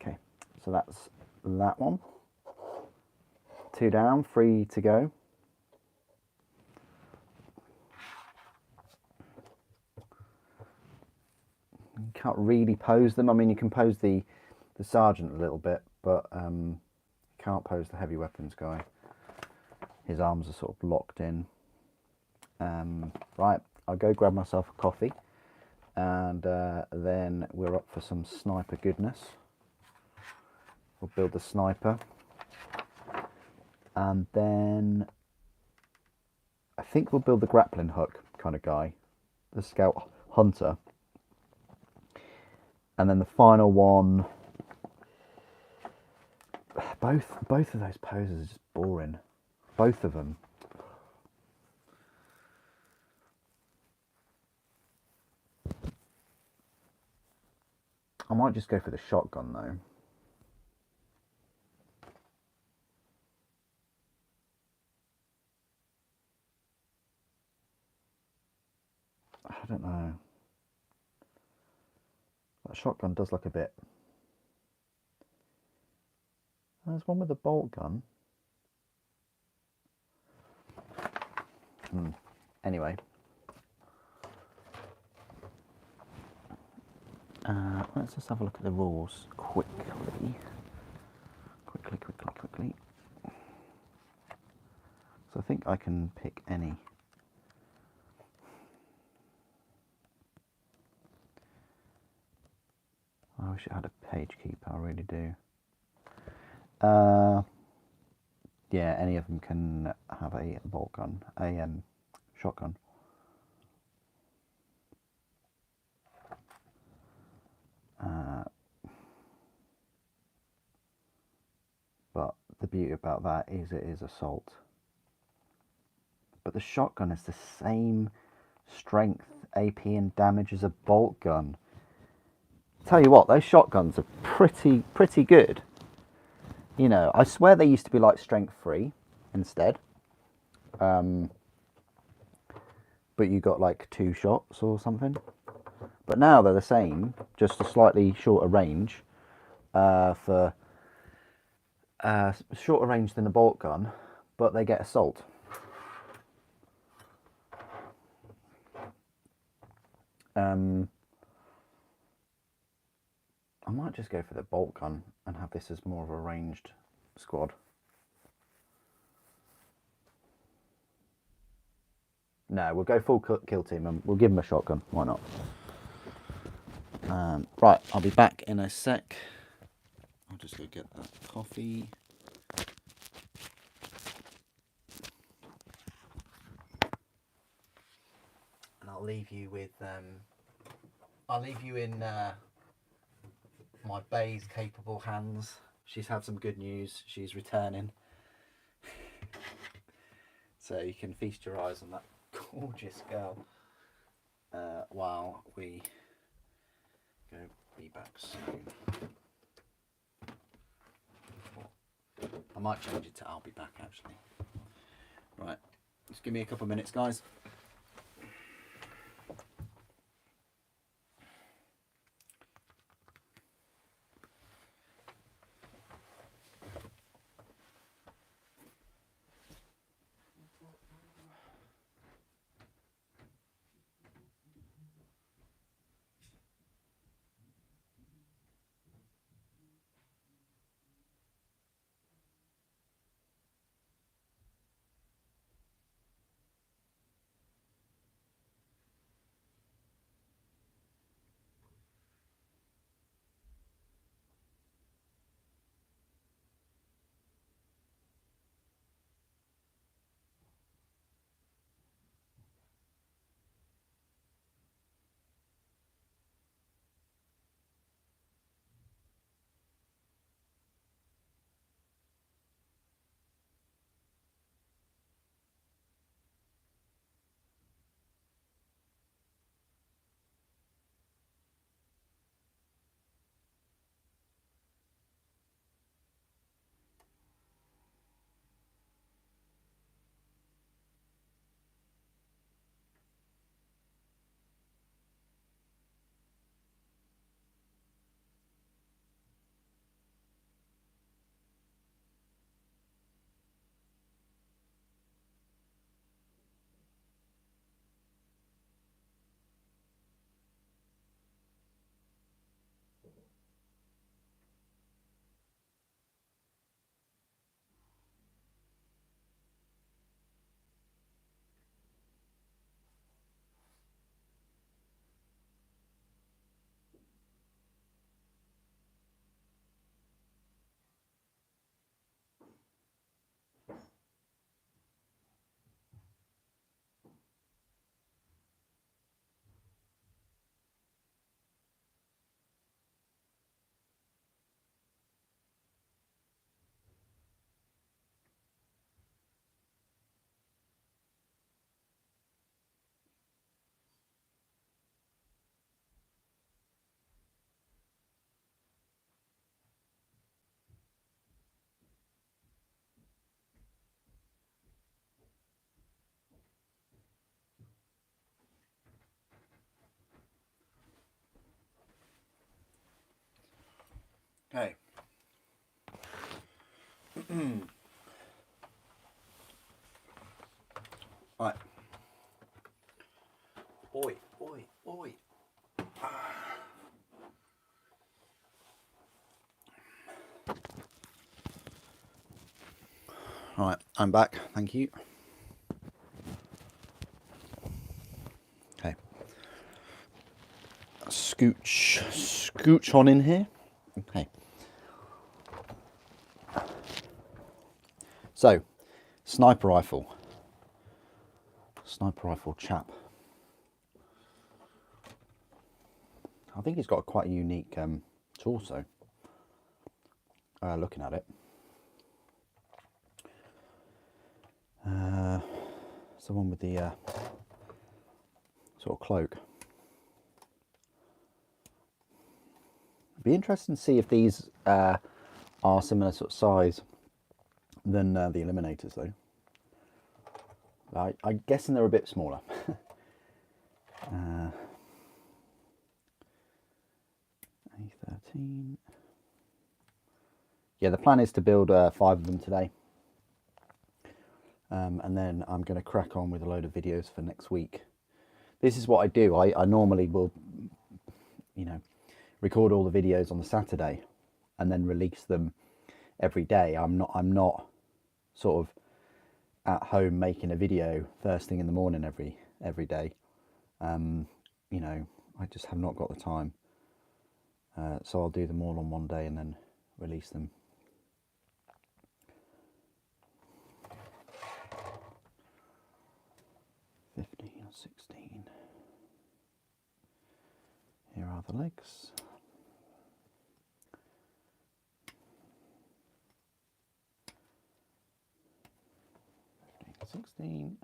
Okay, so that's that one. 2 down, 3 to go. You can't really pose them. I mean, you can pose the sergeant a little bit, but you can't pose the heavy weapons guy. His arms are sort of locked in. Right, I'll go grab myself a coffee, and then we're up for some sniper goodness. We'll build the sniper, and then I think we'll build the grappling hook kind of guy, the scout hunter. And then the final one, both of those poses are just boring. Both of them. I might just go for the shotgun though. I don't know. That shotgun does look a bit... There's one with a bolt gun. Anyway. Let's just have a look at the rules quickly. Quickly. So I think I can pick any. I wish it had a page keeper, I really do. Yeah, any of them can have a bolt gun, a shotgun. But the beauty about that is it is assault. But the shotgun is the same strength, AP and damage as a bolt gun. Tell you what, those shotguns are pretty good. You know, I swear they used to be like strength 3 instead. But you got like 2 shots or something. But now they're the same, just a slightly shorter range. For shorter range than a bolt gun, but they get assault. I might just go for the bolt gun and have this as more of a ranged squad. No, we'll go full kill team and we'll give them a shotgun. Why not? Right, I'll be back in a sec. I'll just go get that coffee. And I'll leave you with in my Bay's capable hands. She's had some good news. She's returning. So you can feast your eyes on that gorgeous girl while we go be back soon. I might change it to I'll be back actually. Right, just give me a couple of minutes, guys. Okay. Right. Oi, oi, oi. Right, I'm back. Thank you. Okay. Scooch on in here. Okay. So, sniper rifle chap. I think he's got quite a unique torso. Looking at it, it's the one with the sort of cloak. It'd be interesting to see if these are similar sort of size than the Eliminators, though. I'm guessing they're a bit smaller. A13. Yeah, the plan is to build 5 of them today. And then I'm going to crack on with a load of videos for next week. This is what I do. I normally will, record all the videos on the Saturday and then release them every day. I'm not sort of at home making a video first thing in the morning every day. I just have not got the time. So I'll do them all on one day and then release them. Or 16. Here are the legs. 16.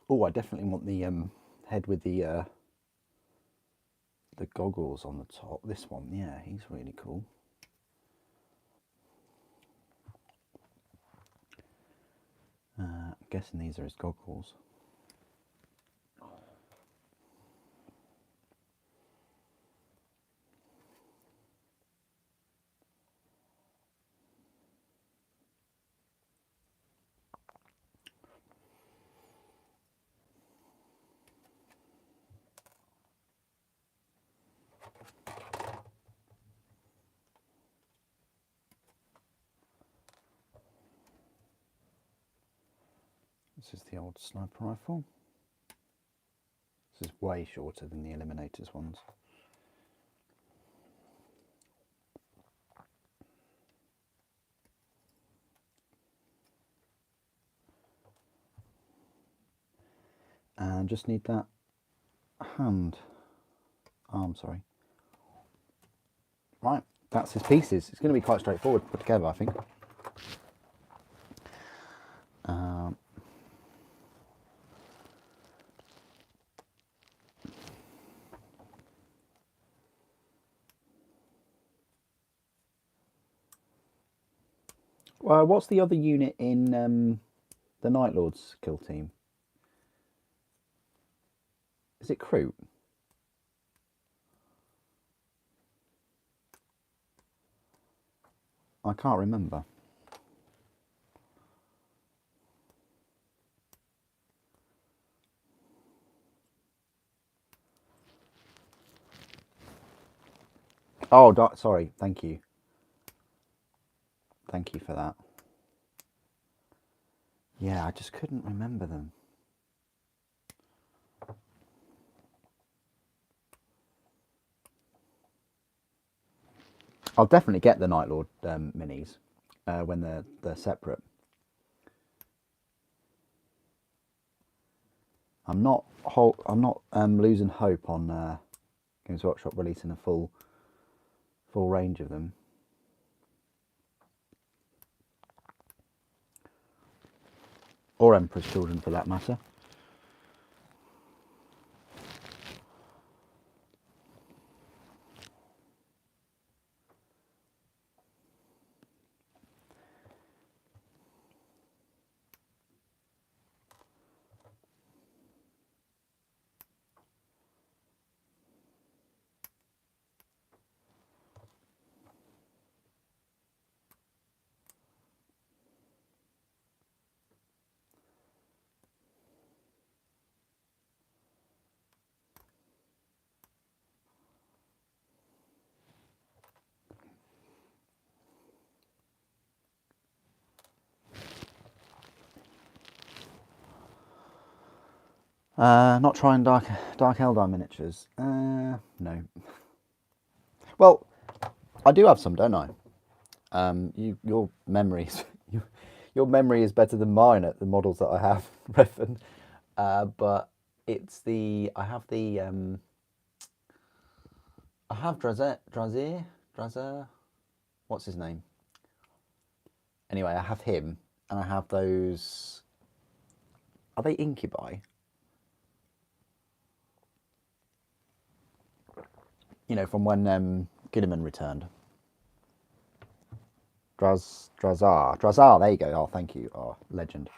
Oh, I definitely want the head with the goggles on the top. This one, yeah, he's really cool. I'm guessing these are his goggles. This is the old sniper rifle. This is way shorter than the Eliminators ones. And just need that arm, sorry. Right, that's his pieces. It's going to be quite straightforward to put together, I think. Well, what's the other unit in the Night Lord's kill team? Is it Kroot? I can't remember. Oh, sorry. Thank you. Thank you for that. Yeah, I just couldn't remember them. I'll definitely get the Night Lord minis when they're separate. I'm not losing hope on Games Workshop releasing a full range of them. Or Emperor's Children for that matter. Not trying Dark Eldar miniatures. No. Well, I do have some, don't I? Your memory is better than mine at the models that I have, Redfern. But it's I have Drazer. What's his name? Anyway, I have him, and I have those. Are they incubi? You know, from when Gilliman returned. Drazar, there you go. Oh, thank you. Oh, legend.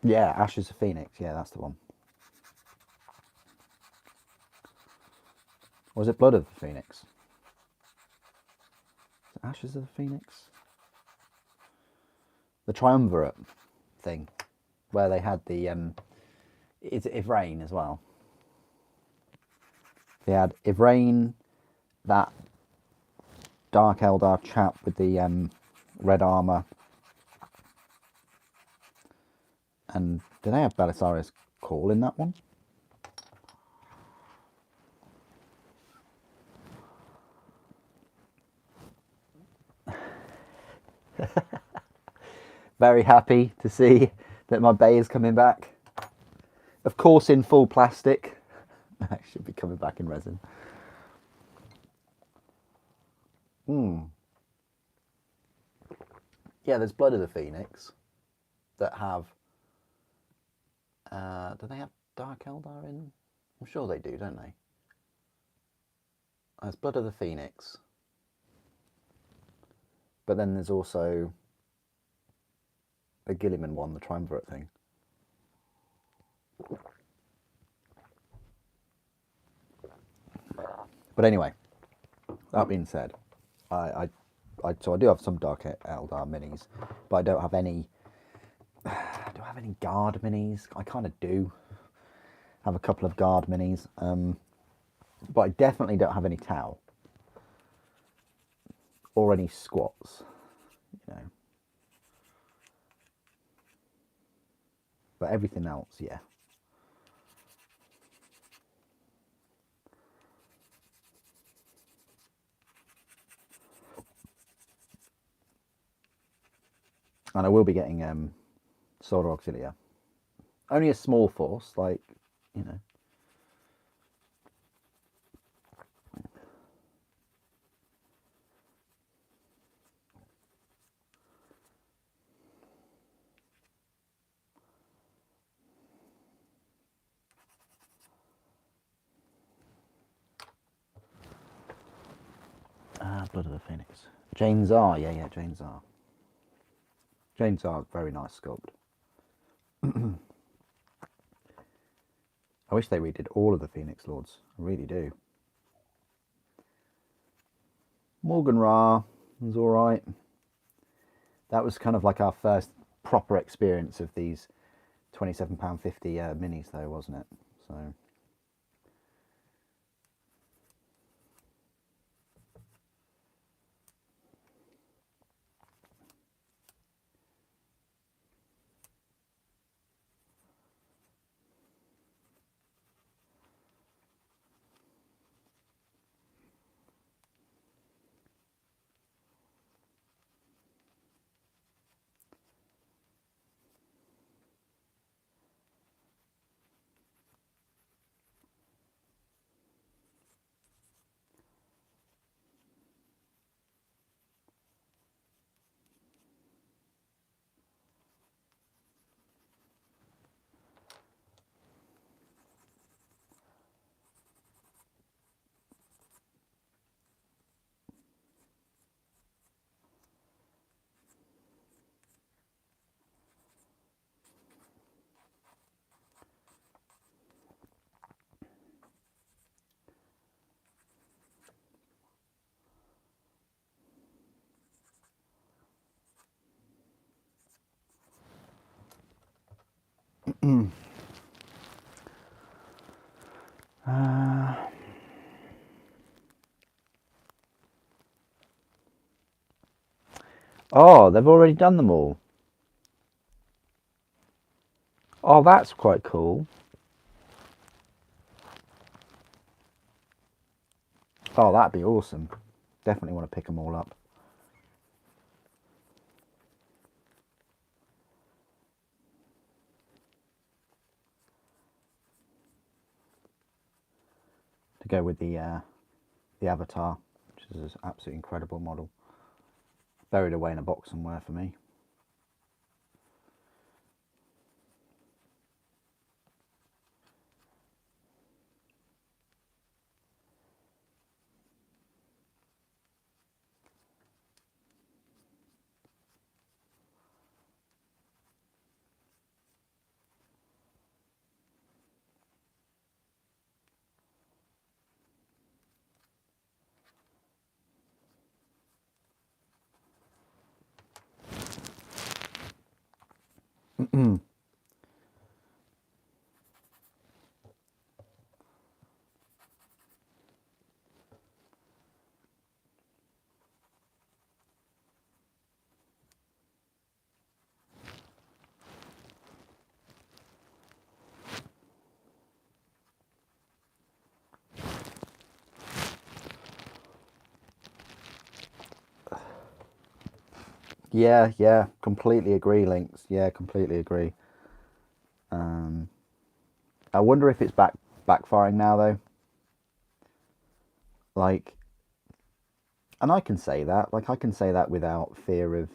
Yeah, Ashes of Phoenix. Yeah, that's the one. Or is it Blood of the Phoenix? Is it Ashes of the Phoenix? The triumvirate thing, where they had the it's Ivrain as well. They had Ivrain, that Dark Eldar chap with the red armour. And do they have Belisarius Call in that one? Very happy to see that my bay is coming back. Of course in full plastic. That should be coming back in resin. Yeah, there's Blood of the Phoenix that have... do they have Dark Eldar in? I'm sure they do, don't they? There's Blood of the Phoenix. But then there's also a Gilliman one, the Triumvirate thing. But anyway, that being said, so I do have some Dark Eldar minis, but I don't have any. Do I have any Guard minis? I kind of do have a couple of Guard minis, but I definitely don't have any Tau or any squats, you know. But everything else, yeah. And I will be getting Solar Auxilia. Only a small force, like, you know. Blood of the Phoenix. Jane Czar, yeah, Jane Czar. Jane Czar, very nice sculpt. I wish they redid all of the Phoenix Lords. I really do. Morgan Ra was alright. That was kind of like our first proper experience of these £27.50 minis though, wasn't it? So... Oh, they've already done them all. Oh, that's quite cool. Oh, that'd be awesome. Definitely want to pick them all up. To go with the Avatar, which is an absolutely incredible model. Buried away in a box somewhere for me. Yeah, yeah, completely agree, Links. Yeah, completely agree. I wonder if it's backfiring now though. Like, and I can say that. Like, I can say that without fear of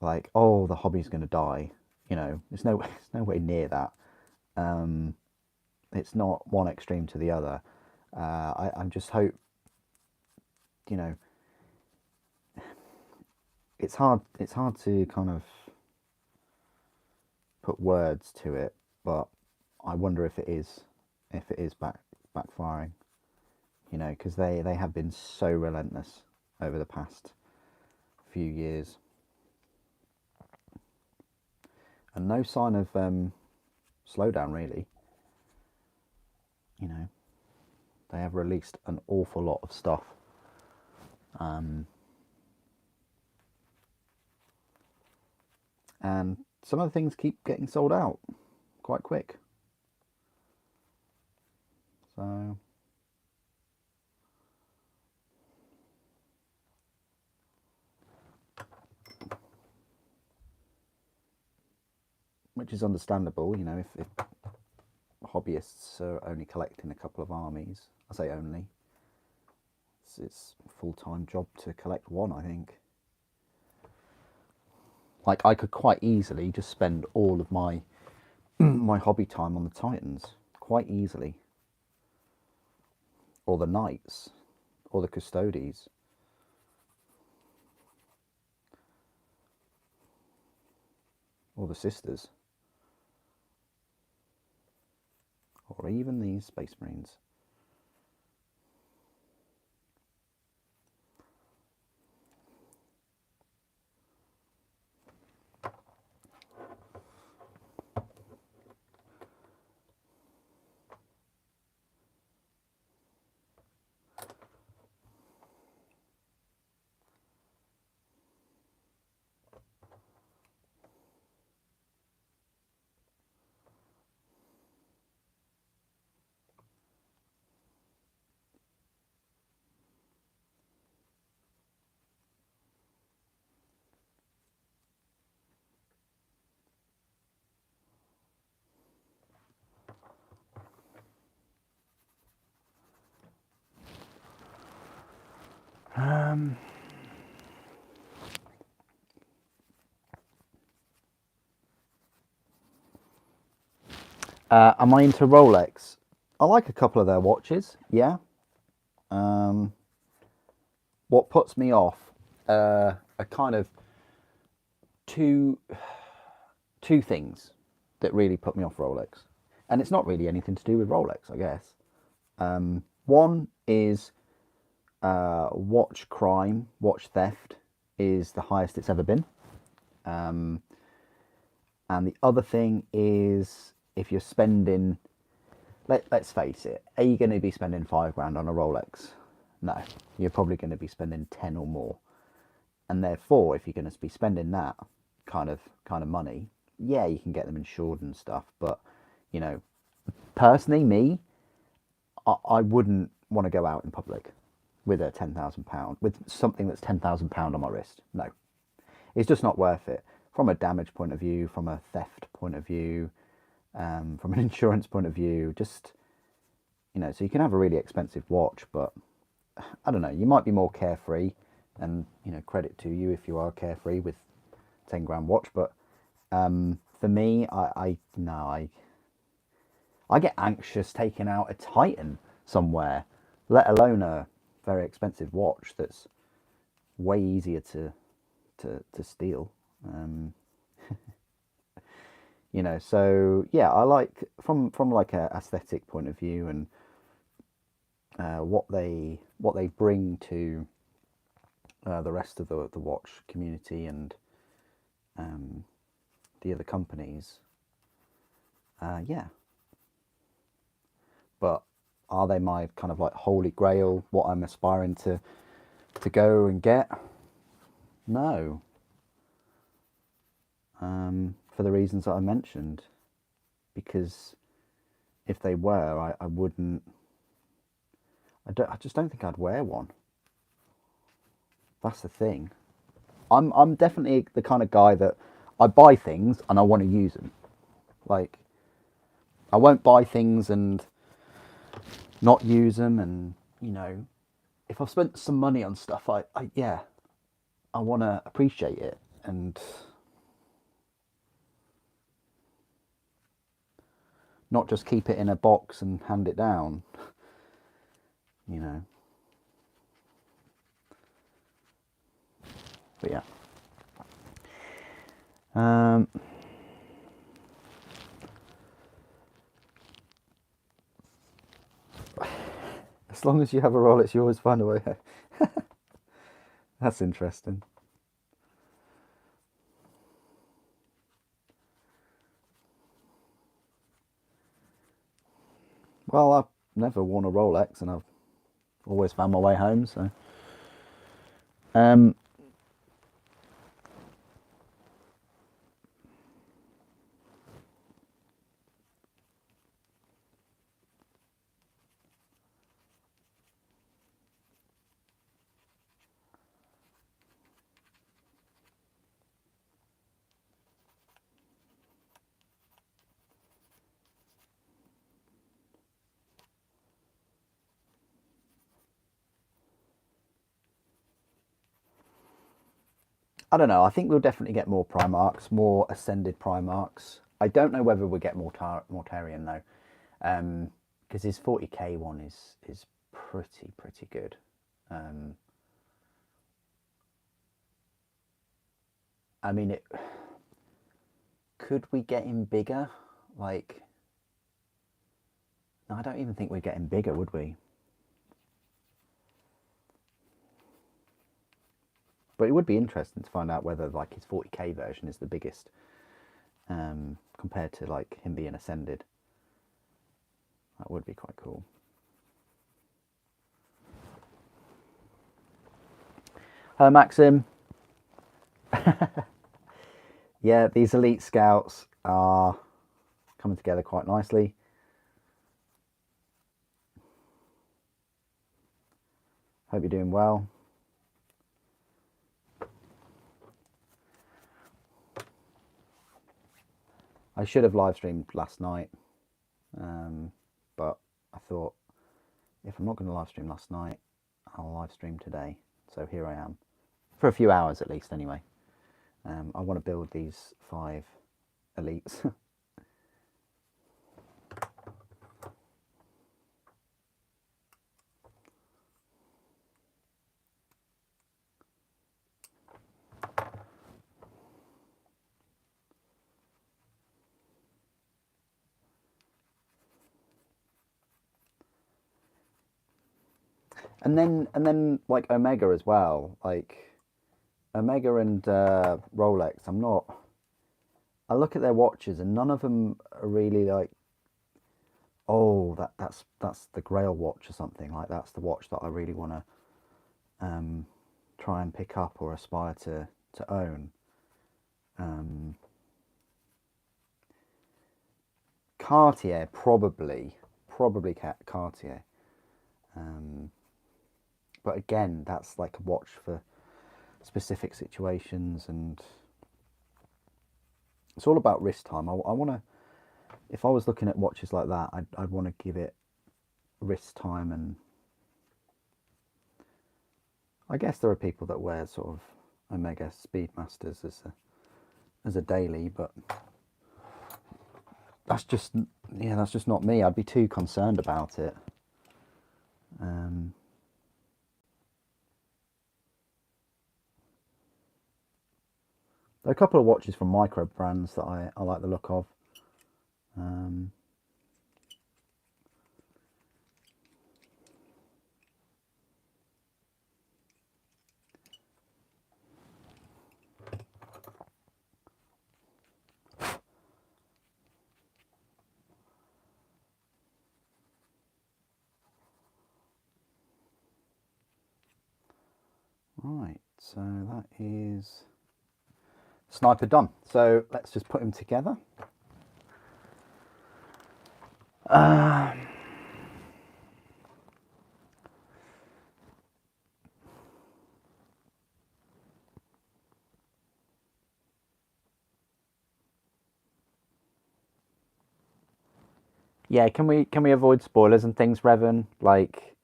like, oh, the hobby's going to die. You know, it's no, it's no way near that. Um, it's not one extreme to the other. I just hope, you know, it's hard. It's hard to kind of put words to it, but I wonder if it is backfiring. You know, because they have been so relentless over the past few years, and no sign of slowdown really. You know, they have released an awful lot of stuff. Um, and some of the things keep getting sold out quite quick. So, which is understandable, you know, if hobbyists are only collecting a couple of armies. I say only. It's a full-time job to collect one, I think. Like, I could quite easily just spend all of my my hobby time on the Titans, quite easily, or the Knights, or the Custodes, or the Sisters, or even these Space Marines. Um, am I into Rolex? I like a couple of their watches, yeah. Um, what puts me off are kind of two two things that really put me off Rolex, and it's not really anything to do with Rolex, I guess. One is watch crime, watch theft is the highest it's ever been, and the other thing is if you're spending, let's face it, are you going to be spending 5 grand on a Rolex? No, you're probably going to be spending 10 or more, and therefore, if you're going to be spending that kind of money, yeah, you can get them insured and stuff. But you know, personally, me, I wouldn't want to go out in public with a £10,000 with something that's £10,000 on my wrist. No, it's just not worth it from a damage point of view, from a theft point of view, from an insurance point of view. Just you know, so you can have a really expensive watch, but I don't know, you might be more carefree, and you know, credit to you if you are carefree with 10 grand watch. But for me, I no, I get anxious taking out a Titan somewhere, let alone a very expensive watch that's way easier to steal. Um, you know, so yeah, I like from like a aesthetic point of view, and what they bring to the rest of the watch community and um, the other companies. Yeah, but are they my kind of like holy grail? What I'm aspiring to go and get? No, for the reasons that I mentioned. Because if they were, I wouldn't. I just don't think I'd wear one. That's the thing. I'm definitely the kind of guy that I buy things and I want to use them. Like, I won't buy things and not use them. And if I've spent some money on stuff, I want to appreciate it and not just keep it in a box and hand it down. you know. But yeah. As long as you have a Rolex, you always find a way. That's interesting. Well, I've never worn a Rolex, and I've always found my way home. So, um, I don't know. I think we'll definitely get more Primarks, more ascended Primarks. I don't know whether we'll get Mortarion though, because his 40k one is pretty good. I mean, could we get him bigger? Like, no, I don't even think we'd get him bigger, would we? But it would be interesting to find out whether like his 40k version is the biggest, compared to like him being ascended. That would be quite cool. Hello, Maxim. Yeah, these elite scouts are coming together quite nicely. Hope you're doing well. I should have live streamed last night, but I thought if I'm not going to live stream last night, I'll live stream today. So here I am, for a few hours at least anyway. I want to build these 5 elites. And then like Omega as well, like Omega and Rolex. I look at their watches and none of them are really like, oh, that's the Grail watch or something. Like that's the watch that I really want to try and pick up or aspire to own. Cartier probably Cartier. But again, that's like a watch for specific situations, and it's all about wrist time. I want to, if I was looking at watches like that, I'd want to give it wrist time. And I guess there are people that wear sort of Omega Speedmasters as a daily, but that's just not me. I'd be too concerned about it. There are a couple of watches from micro brands that I like the look of. Right, so that is Sniper done. So let's just put him together. Yeah, can we avoid spoilers and things, Revan? Like,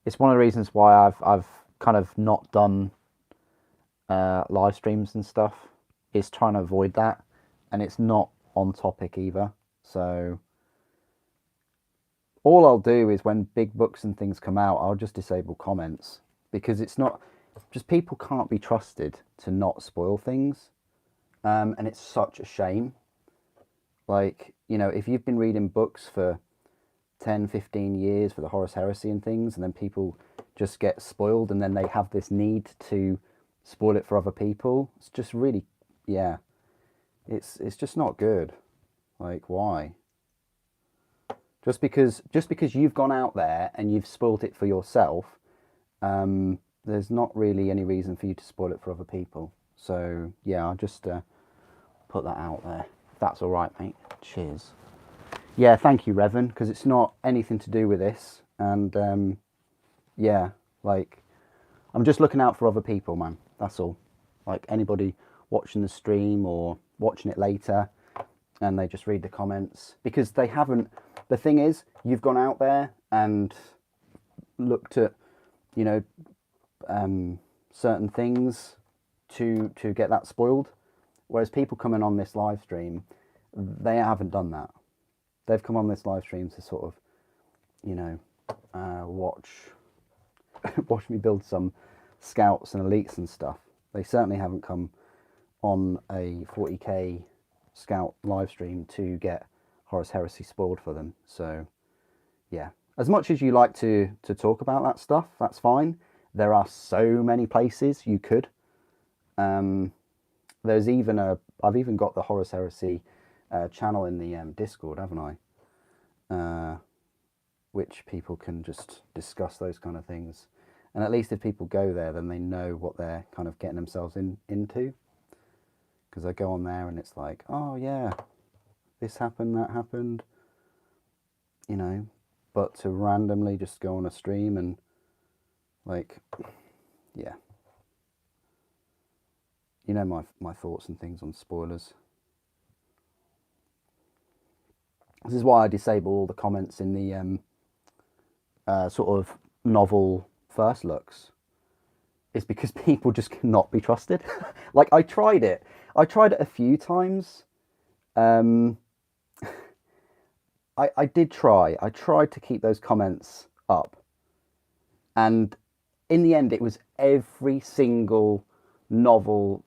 it's one of the reasons why I've kind of not done live streams and stuff. Is trying to avoid that, and it's not on topic either. So all I'll do is when big books and things come out, I'll just disable comments because it's not just people can't be trusted to not spoil things, and it's such a shame. Like, if you've been reading books for 10, 15 years for the Horus Heresy and things, and then people just get spoiled and then they have this need to spoil it for other people, it's just really, yeah, it's just not good. Like, why? Just because you've gone out there and you've spoiled it for yourself, there's not really any reason for you to spoil it for other people. So yeah, I'll just put that out there. If that's all right, mate. Cheers. Yeah, thank you, Revan, because it's not anything to do with this, and yeah, like I'm just looking out for other people, man. That's all. Like anybody watching the stream or watching it later, and they just read the comments because they haven't. The thing is, you've gone out there and looked at, you know, certain things to get that spoiled, whereas people coming on this live stream, they haven't done that. They've come on this live stream to sort of, you know, watch watch me build some scouts and elites and stuff. They certainly haven't come on a 40k scout live stream to get Horus Heresy spoiled for them. So yeah, as much as you like to talk about that stuff, that's fine. There are so many places you could. There's even I've even got the Horus Heresy channel in the Discord, haven't I? Which people can just discuss those kind of things. And at least if people go there, then they know what they're kind of getting themselves into. Because I go on there and it's like, oh yeah, this happened, that happened, you know. But to randomly just go on a stream and like, yeah. You know my thoughts and things on spoilers. This is why I disable all the comments in the sort of novel first looks. Is because people just cannot be trusted. Like I tried it a few times. I did try. I tried to keep those comments up, and in the end, it was every single novel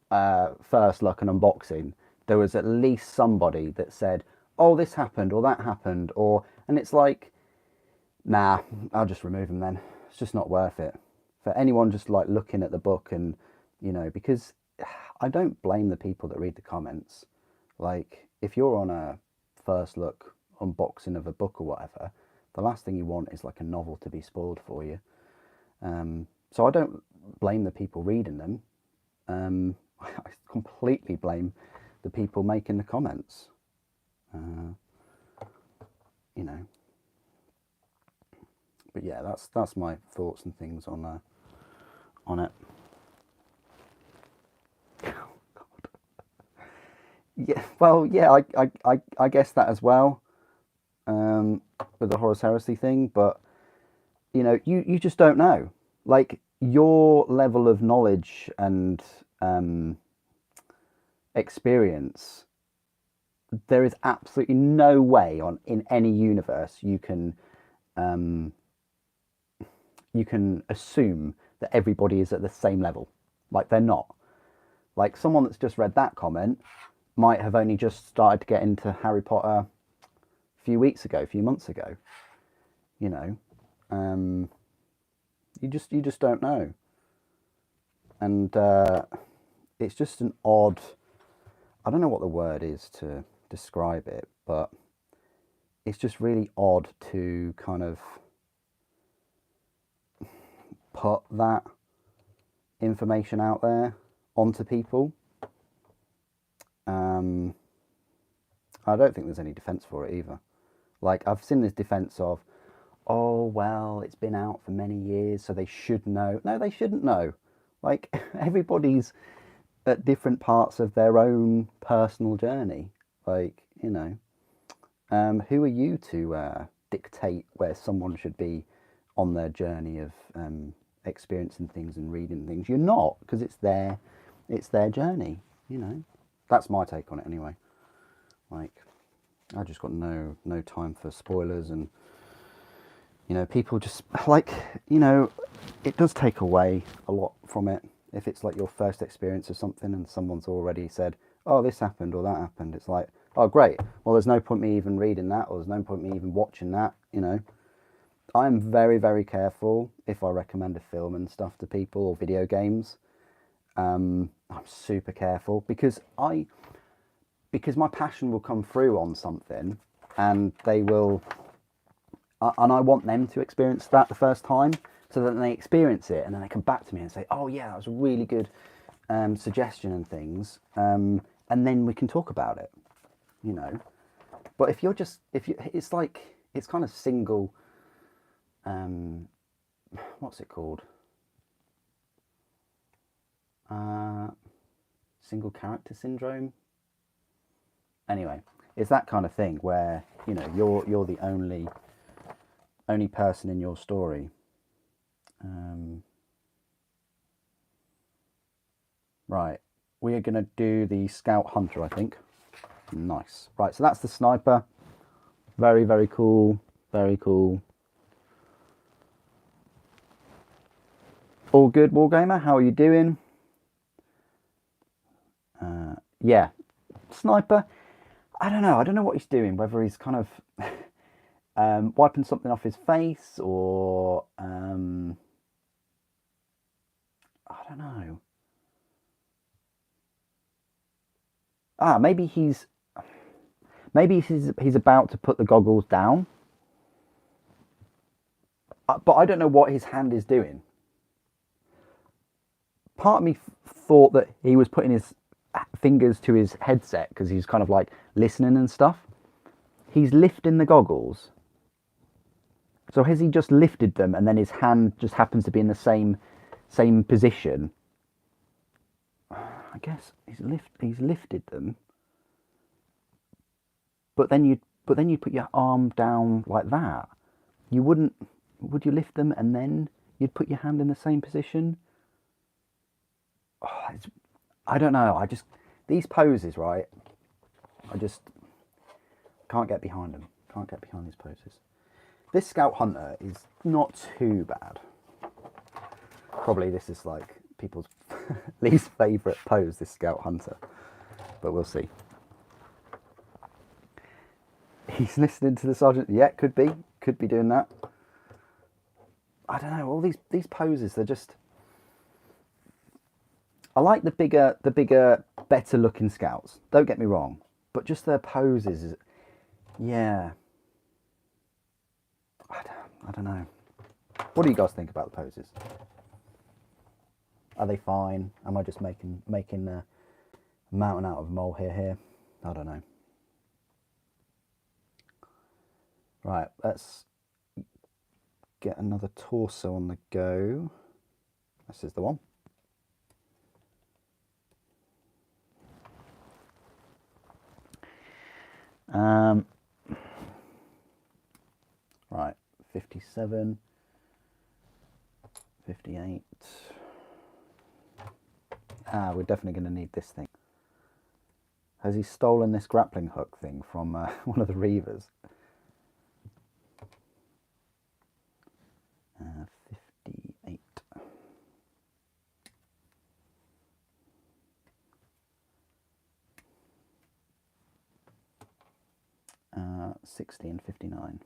first look and unboxing. There was at least somebody that said, "Oh, this happened," or "That happened," or, and it's like, nah, I'll just remove them then. It's just not worth it for anyone just like looking at the book and, you know, because I don't blame the people that read the comments. Like if you're on a first look unboxing of a book or whatever, the last thing you want is like a novel to be spoiled for you. So I don't blame the people reading them. I completely blame the people making the comments. You know. But yeah, that's my thoughts and things on it. Yeah, well, yeah, I guess that as well, with the Horus Heresy thing. But you know, you just don't know. Like your level of knowledge and experience, there is absolutely no way in any universe you can assume that everybody is at the same level. Like they're not. Like someone that's just read that comment might have only just started to get into Harry Potter a few months ago. You know, you just don't know, and it's just an odd. I don't know what the word is to describe it, but it's just really odd to kind of put that information out there onto people. I don't think there's any defense for it either. Like I've seen this defense of, oh well, it's been out for many years, so they should know. No, they shouldn't know. Like everybody's at different parts of their own personal journey. Like, you know, Who are you to dictate where someone should be on their journey of experiencing things and reading things? You're not, because it's their journey. You know, that's my take on it anyway. Like, I just got no time for spoilers, and you know, people just like, you know, it does take away a lot from it if it's like your first experience of something and someone's already said, oh, this happened or that happened. It's like, oh, great. Well, there's no point me even reading that, or there's no point me even watching that. You know, I'm very, very careful if I recommend a film and stuff to people, or video games. I'm super careful because my passion will come through on something, and they will, and I want them to experience that the first time, so that they experience it and then they come back to me and say, oh yeah, that was a really good suggestion and things, and then we can talk about it, you know. But if you, it's like, it's kind of single, what's it called? Single character syndrome. Anyway, it's that kind of thing where, you know, you're the only person in your story. Right, we are going to do the Scout Hunter, I think. Nice. Right, so that's the sniper. Very, very cool. Very cool. All good, Wargamer? How are you doing? Yeah, sniper. I don't know what he's doing, whether he's kind of wiping something off his face, or I don't know. Maybe he's about to put the goggles down, but I don't know what his hand is doing. Part of me thought that he was putting his fingers to his headset because he's kind of like listening and stuff. He's lifting the goggles. So has he just lifted them and then his hand just happens to be in the same position? I guess he's lifted them. But then you put your arm down like that. Would you lift them and then you'd put your hand in the same position? Oh, I don't know. These poses, right? I just can't get behind them. Can't get behind these poses. This Scout Hunter is not too bad. Probably this is like people's least favourite pose, this Scout Hunter. But we'll see. He's listening to the sergeant. Yeah, could be doing that. I don't know. All these poses, they're just. I like the bigger, better looking scouts. Don't get me wrong, but just their poses, yeah. I don't know. What do you guys think about the poses? Are they fine? Am I just making a mountain out of a molehill here? I don't know. Right, let's get another torso on the go. This is the one. Right, 57, 58. We're definitely going to need this thing. Has he stolen this grappling hook thing from one of the Reavers? 58. 60 and 59.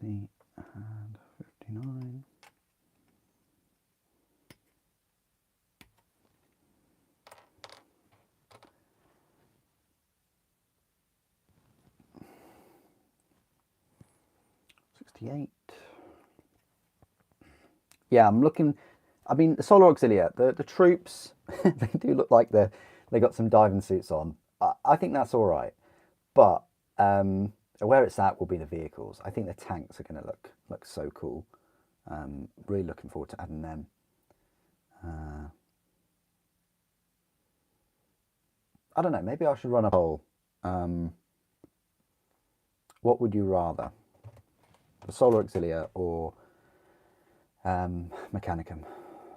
And 59. Yeah, I'm looking. I mean, the Solar Auxilia, the troops, they do look like they got some diving suits on. I think that's all right. But where it's at will be the vehicles. I think the tanks are going to look so cool. Really looking forward to adding them. I don't know. Maybe I should run a poll. What would you rather, the Solar Auxilia or Mechanicum?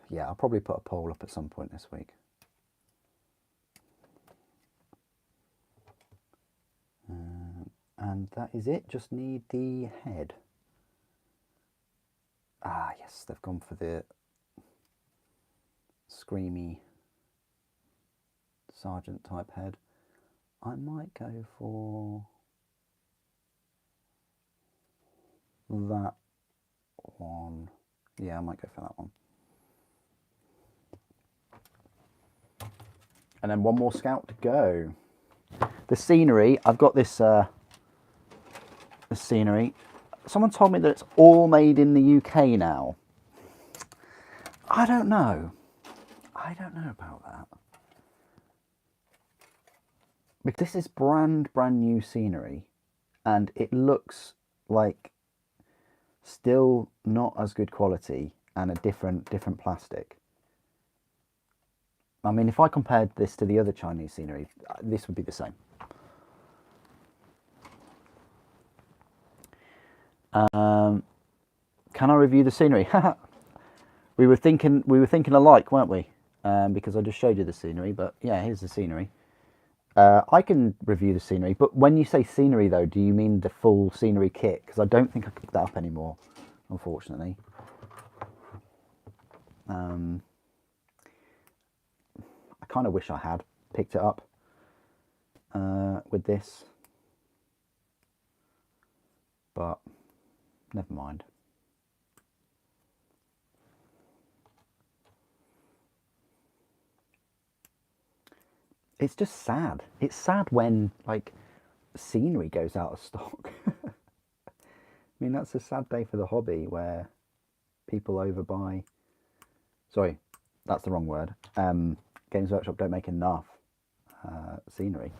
Yeah, I'll probably put a poll up at some point this week. And that is it. Just need the head. Ah, yes, they've gone for the screamy sergeant type head. I might go for that one. Yeah, I might go for that one. And then one more scout to go. The scenery, I've got this scenery. Someone told me that it's all made in the UK now. I don't know. I don't know about that. Because this is brand new scenery, and it looks like still not as good quality and a different plastic. I mean, if I compared this to the other Chinese scenery, this would be the same. Can I review the scenery? we were thinking alike, weren't we? Because I just showed you the scenery, but yeah, here's the scenery. I can review the scenery, but when you say scenery though, do you mean the full scenery kit? Because I don't think I can pick that up anymore, unfortunately. I kind of wish I had picked it up with this, but never mind. It's just sad. It's sad when like scenery goes out of stock. I mean, that's a sad day for the hobby where people overbuy. Sorry, that's the wrong word. Games Workshop don't make enough scenery.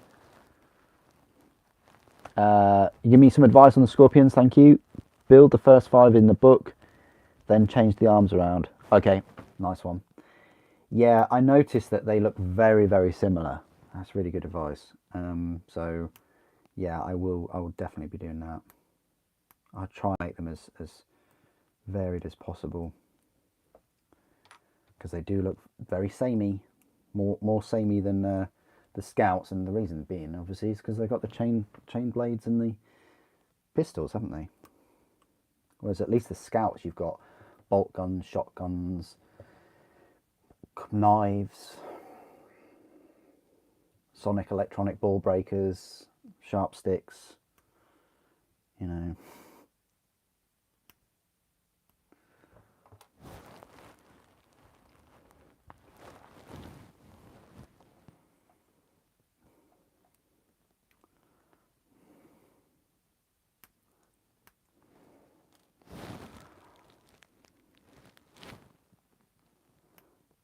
Give me some advice on the Scorpions, thank you. Build the first 5 in the book, then change the arms around. Okay, nice one. Yeah, I noticed that they look very similar. That's really good advice. So yeah, I will definitely be doing that. I'll try and make them as varied as possible, because they do look very samey, more samey than the Scouts, and the reason being obviously is because they've got the chain blades and the pistols, haven't they? Whereas at least the Scouts, you've got bolt guns, shotguns, knives, sonic electronic ball breakers, sharp sticks, you know.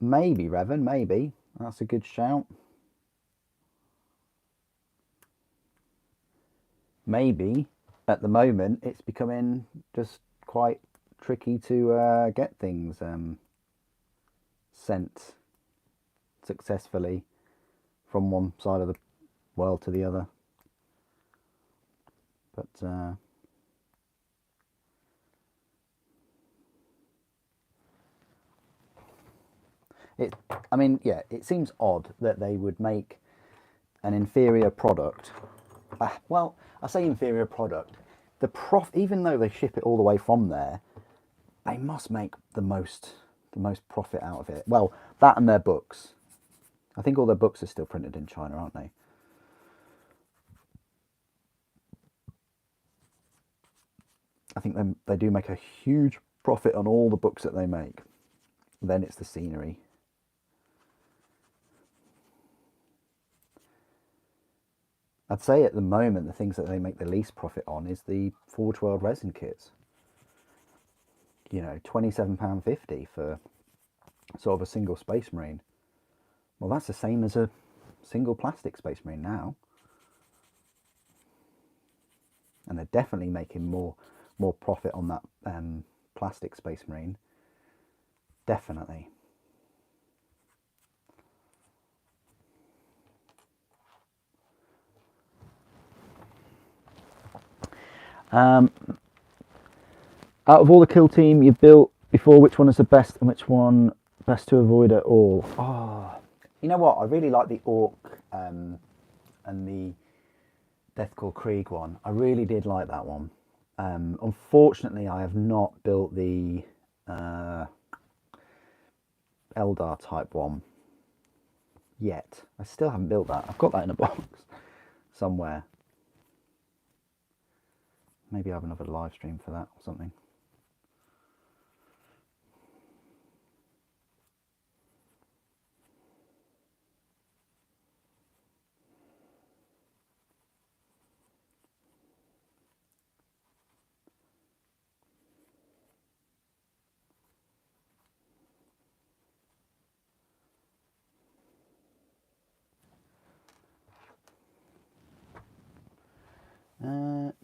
Maybe, Revan, maybe. That's a good shout. Maybe, at the moment, it's becoming just quite tricky to get things sent successfully from one side of the world to the other. But I mean, yeah, it seems odd that they would make an inferior product. Well, I say inferior product. Even though they ship it all the way from there, they must make the most profit out of it. Well, that and their books. I think all their books are still printed in China, aren't they? I think they do make a huge profit on all the books that they make. Then it's the scenery. I'd say at the moment the things that they make the least profit on is the Forge World resin kits. You know, £27.50 for sort of a single Space Marine. Well, that's the same as a single plastic Space Marine now. and they're definitely making more profit on that plastic Space Marine. Definitely. Out of all the kill team you've built before, which one is the best and which one best to avoid at all? Oh, you know what? I really like the Orc and the Deathcore Krieg one. I really did like that one. Unfortunately, I have not built the Eldar type one yet. I still haven't built that. I've got that in a box somewhere. Maybe I have another live stream for that or something.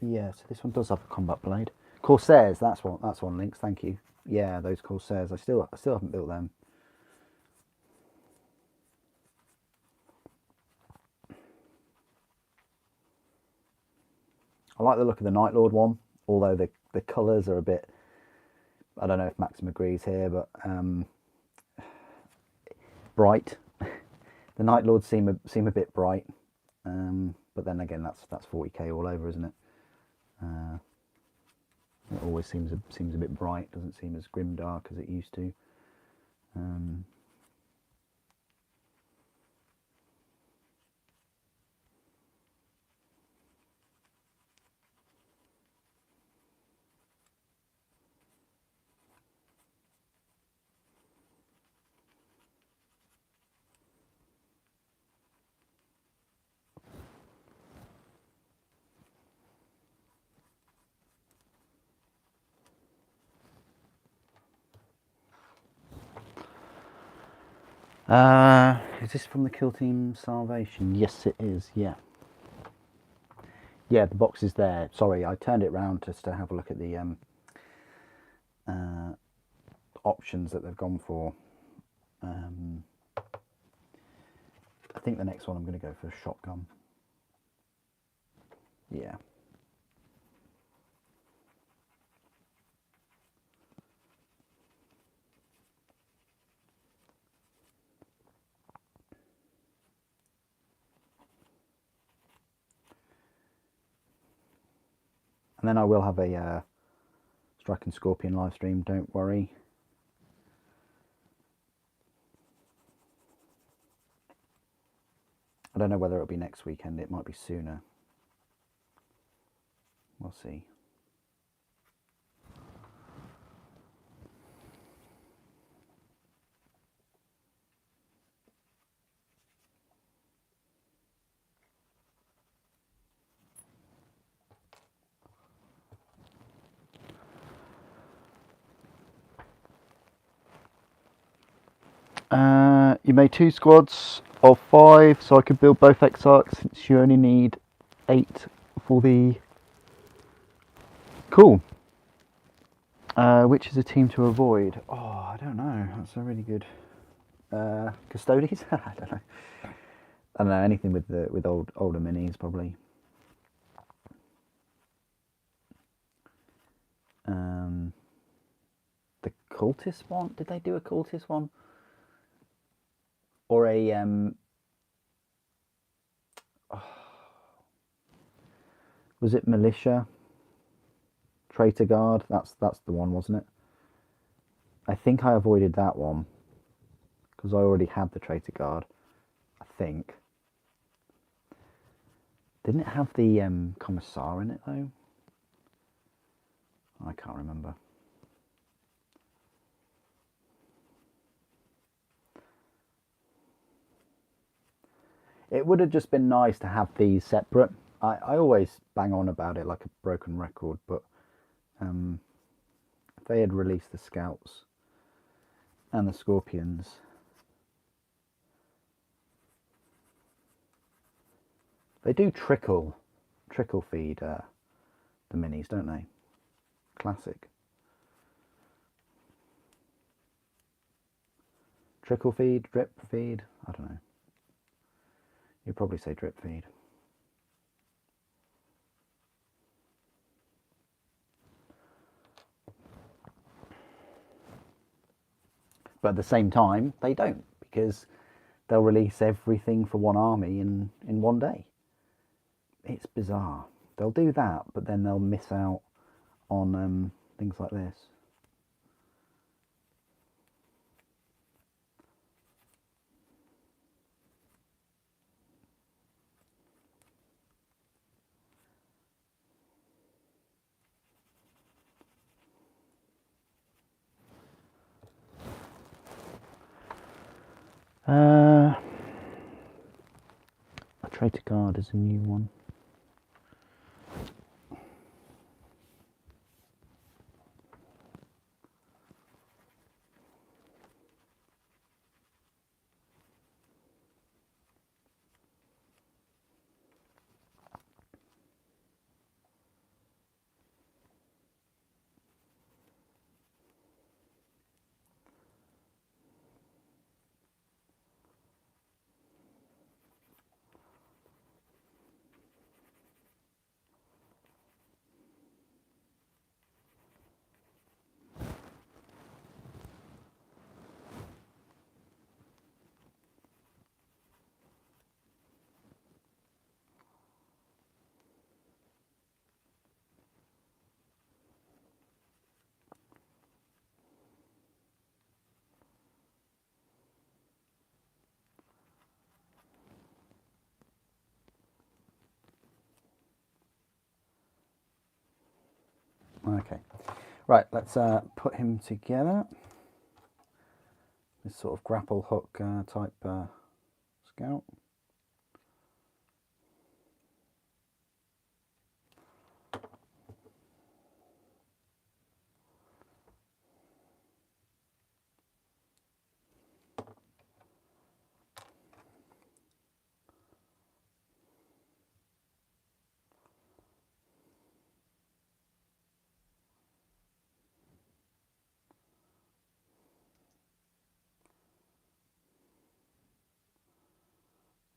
Yeah, so this one does have a combat blade. Corsairs, that's one, Links, thank you. Yeah, those Corsairs, I still haven't built them. I like the look of the Night Lord one, although the colours are a bit, I don't know if Maxim agrees here, but bright. The Night Lords seem a bit bright, but then again, that's 40k all over, isn't it? It always seems a bit bright. Doesn't seem as grimdark as it used to. Is this from the Kill Team Salvation? Yes, it is. Yeah. Yeah, the box is there. Sorry, I turned it round just to have a look at the options that they've gone for. I think the next one I'm going to go for a shotgun. Yeah. And then I will have a Strike and Scorpion live stream, don't worry. I don't know whether it'll be next weekend, it might be sooner. We'll see. You made 2 squads of 5, so I could build both Exarchs since you only need 8 for the... Cool. Which is a team to avoid? Oh, I don't know. That's a really good... Custodes? I don't know. Anything with older minis probably. The cultist one? Did they do a cultist one? Or a was it militia? Traitor guard? That's the one, wasn't it? I think I avoided that one because I already had the traitor guard. I think. Didn't it have the commissar in it though? I can't remember. It would have just been nice to have these separate. I always bang on about it like a broken record, but if they had released the scouts and the scorpions, they do trickle feed the minis, don't they? Classic. Trickle feed, drip feed, I don't know. You'd probably say drip feed. But at the same time, they don't, because they'll release everything for one army in one day. It's bizarre. They'll do that, but then they'll miss out on things like this. A traitor guard is a new one. Okay, right, let's put him together. This sort of grapple hook type scout.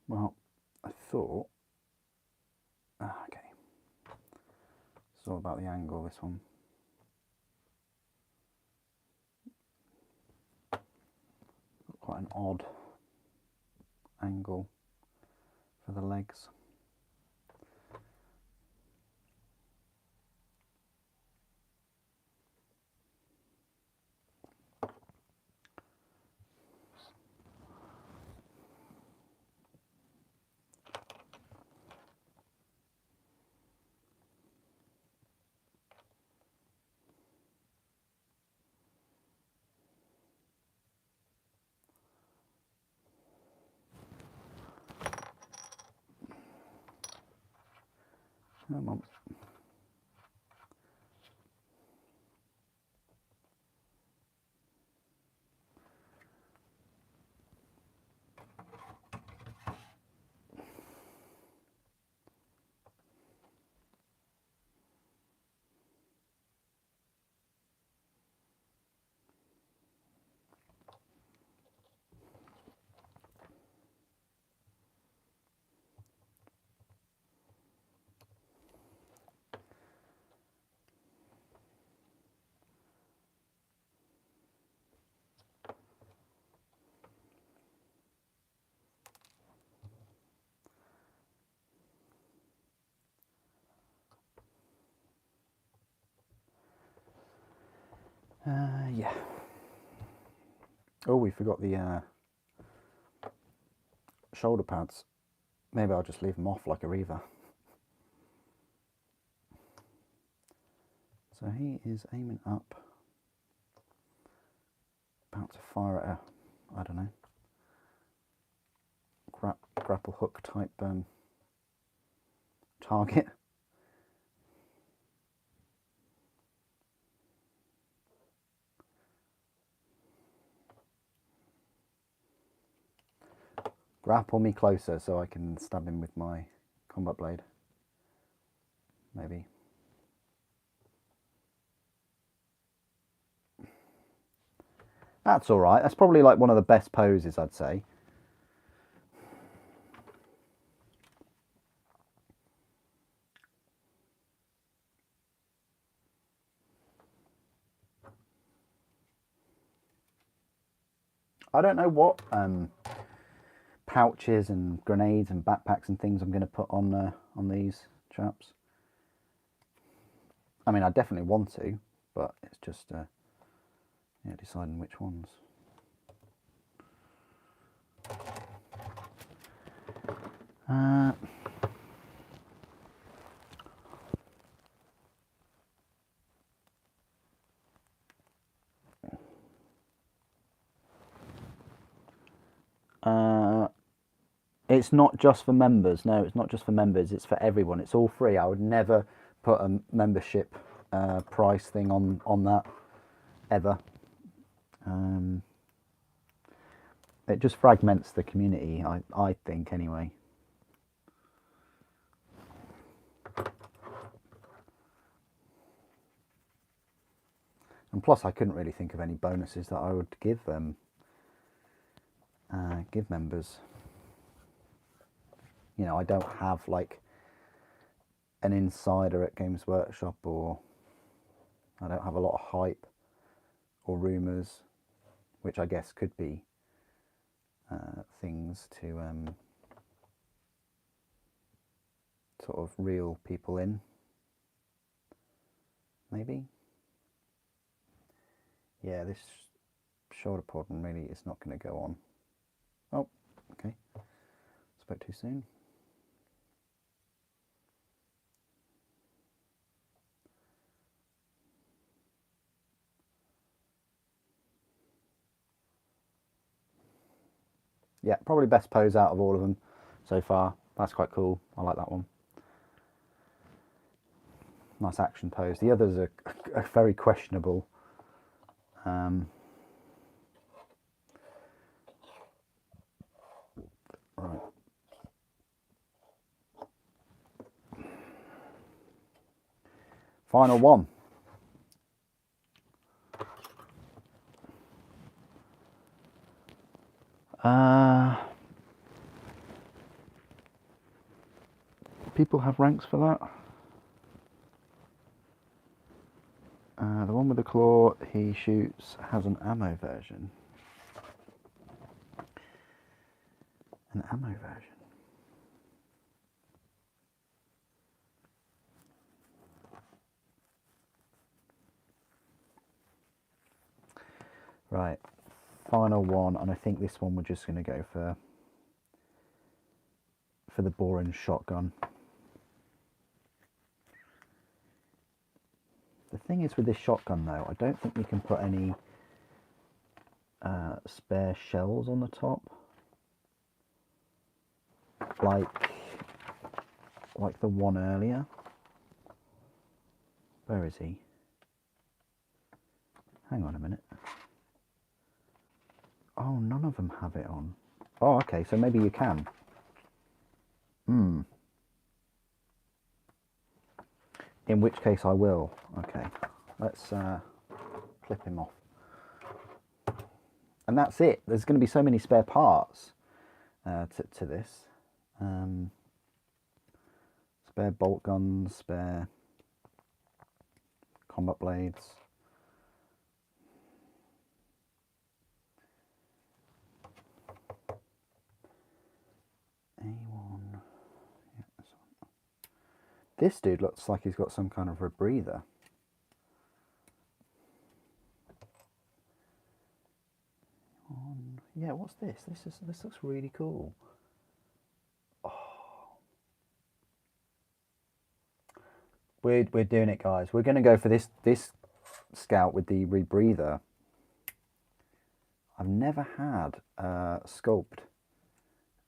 Well, I thought, okay, it's all about the angle, this one. Quite an odd angle for the legs. Come on. Yeah. Oh, we forgot the shoulder pads. Maybe I'll just leave them off like a Reaver. So he is aiming up, about to fire at a, I don't know, grapple hook type target. Grapple me closer so I can stab him with my combat blade. Maybe. That's all right. That's probably like one of the best poses, I'd say. I don't know what pouches and grenades and backpacks and things I'm going to put on these chaps. I mean, I definitely want to, but it's just yeah, deciding which ones. It's not just for members. No, it's not just for members. It's for everyone. It's all free. I would never put a membership price thing on that ever. It just fragments the community, I think, anyway. And plus, I couldn't really think of any bonuses that I would give give members. You know, I don't have like an insider at Games Workshop, or I don't have a lot of hype or rumours, which I guess could be things to sort of reel people in, maybe. Yeah, this shoulder pod really is not going to go on. Oh, okay. Spoke too soon. Yeah, probably best pose out of all of them so far. That's quite cool. I like that one. Nice action pose. The others are very questionable. Right. Final one. People have ranks for that. The one with the claw he shoots has an ammo version. An ammo version. Right. Final one, and I think this one we're just going to go for the boring shotgun. The thing is with this shotgun though, I don't think we can put any spare shells on the top, like the one earlier. Where is he? Hang on a minute. Oh, none of them have it on. Oh, okay, so maybe you can. In which case I will. Okay, let's clip him off. And that's it. There's going to be so many spare parts to this. Spare bolt guns, spare combat blades. A1. Yeah, this one. This dude looks like he's got some kind of rebreather. Yeah, what's this? This looks really cool. Oh. We're doing it, guys. We're going to go for this scout with the rebreather. I've never had a sculpt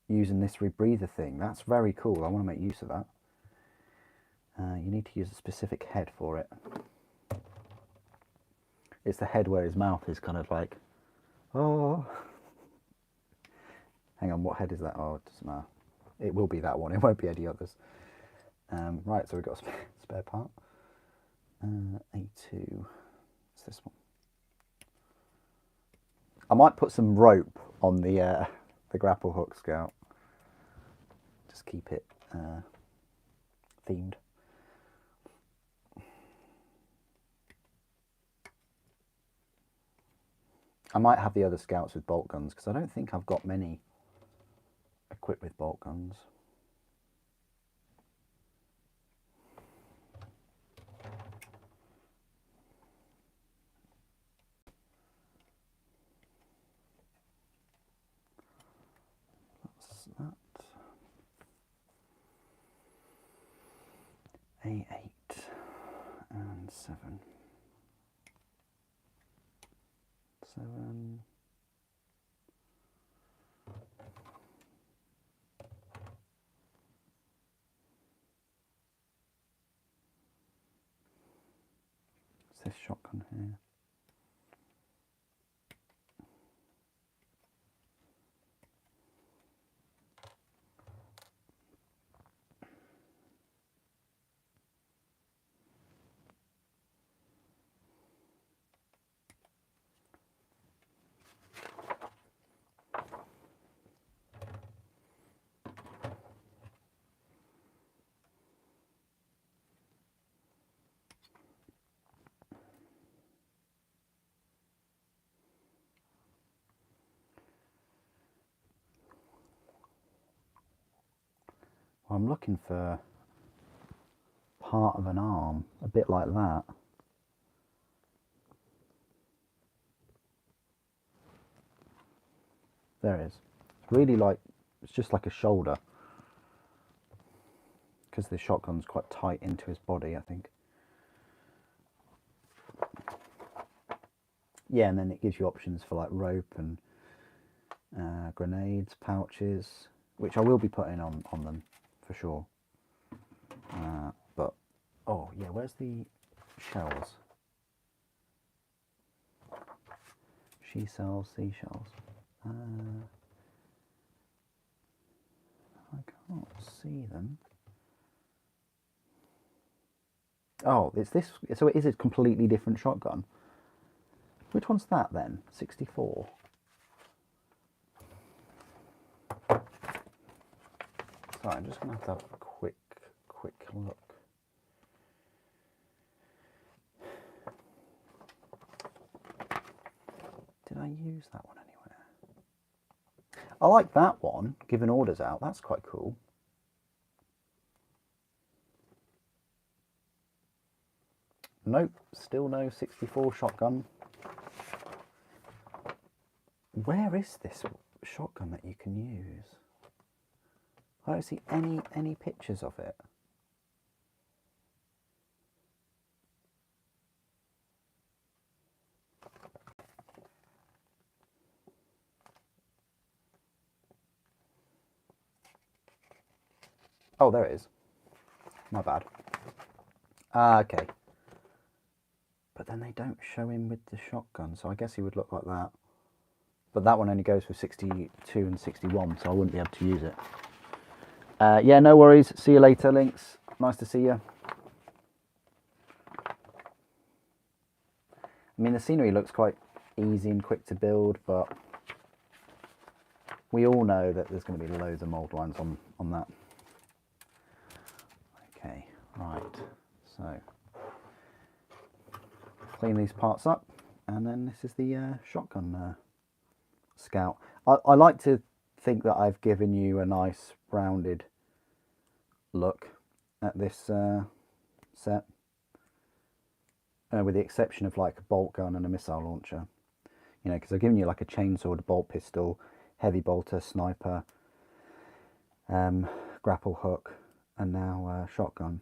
using this rebreather thing. That's very cool. I want to make use of that. You need to use a specific head for it. It's the head where his mouth is kind of like, oh. Hang on, what head is that? Oh, it doesn't matter. It will be that one. It won't be any others. Right, so we've got a spare part. A2. It's this one. I might put some rope on the grapple hook Scout. Just keep it themed. I might have the other Scouts with bolt guns because I don't think I've got many equipped with bolt guns. That's that. A8 and 7. 7. What's this shotgun here? Well, I'm looking for part of an arm, a bit like that. There it is. It's really like, it's just like a shoulder. Because the shotgun's quite tight into his body, I think. Yeah, and then it gives you options for like rope and grenades, pouches, which I will be putting on them for sure. But, oh yeah, where's the shells? She sells seashells. I can't see them. Oh, it's this. So it is a completely different shotgun. Which one's that then? 64. Sorry, I'm just going to have a quick look. Did I use that one anywhere? I like that one, giving orders out. That's quite cool. Nope, still no 64 shotgun. Where is this shotgun that you can use? I don't see any pictures of it. Oh, there it is. My bad. Ah, okay. But then they don't show him with the shotgun, so I guess he would look like that. But that one only goes for 62 and 61, so I wouldn't be able to use it. Yeah, no worries. See you later, Lynx. Nice to see you. I mean, the scenery looks quite easy and quick to build, but we all know that there's going to be loads of mould lines on that. Okay, right. So, clean these parts up, and then this is the shotgun Scout. I like to think that I've given you a nice rounded look at this set, with the exception of like a bolt gun and a missile launcher, you know, because I've given you like a chainsaw, a bolt pistol, heavy bolter, sniper, grapple hook, and now shotgun.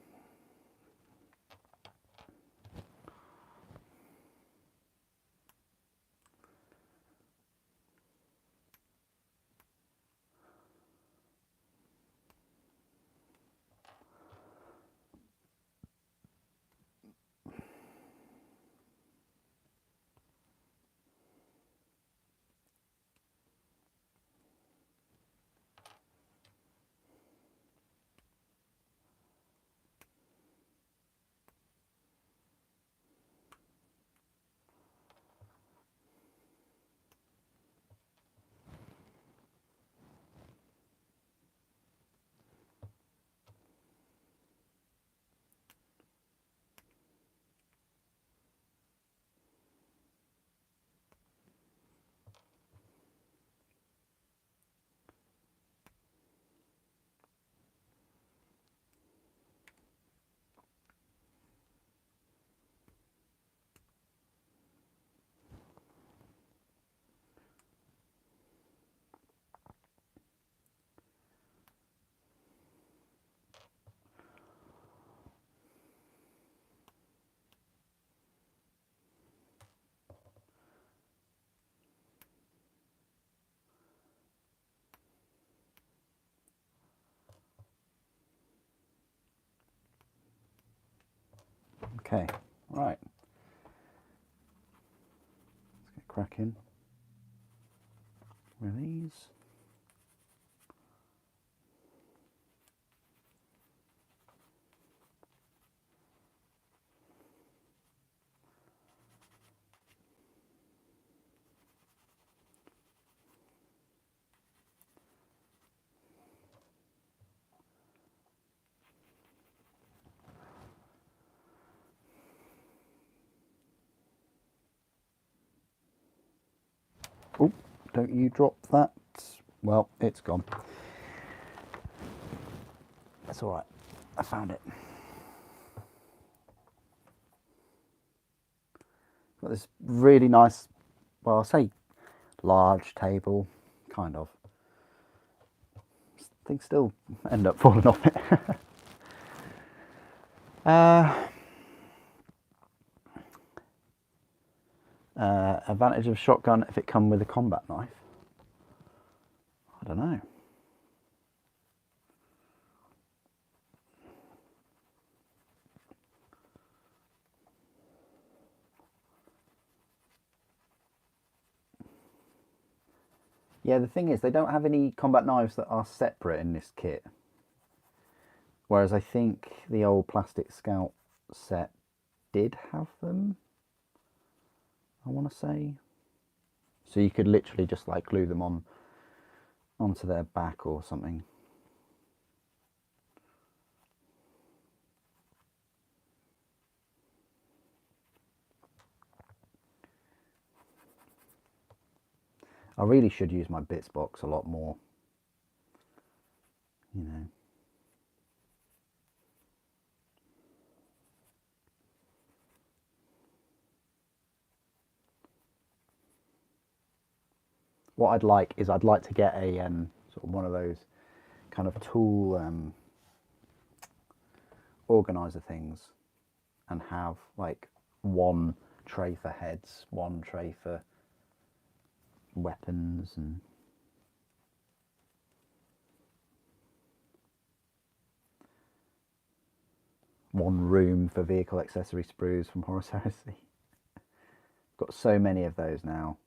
Okay, right. Let's get cracking with these. Oh, don't you drop that. Well, it's gone. That's all right. I found it. Got this really nice, well, I'll say large table, kind of. Things still end up falling off it. Advantage of shotgun if it come with a combat knife. I don't know. Yeah, the thing is, they don't have any combat knives that are separate in this kit. Whereas I think the old plastic Scout set did have them, I want to say. So you could literally just like glue them on onto their back or something. I really should use my bits box a lot more, you know. What I'd like is I'd like to get a sort of one of those kind of tool organizer things and have like one tray for heads, one tray for weapons, and one room for vehicle accessory sprues from Horus Heresy. Got so many of those now.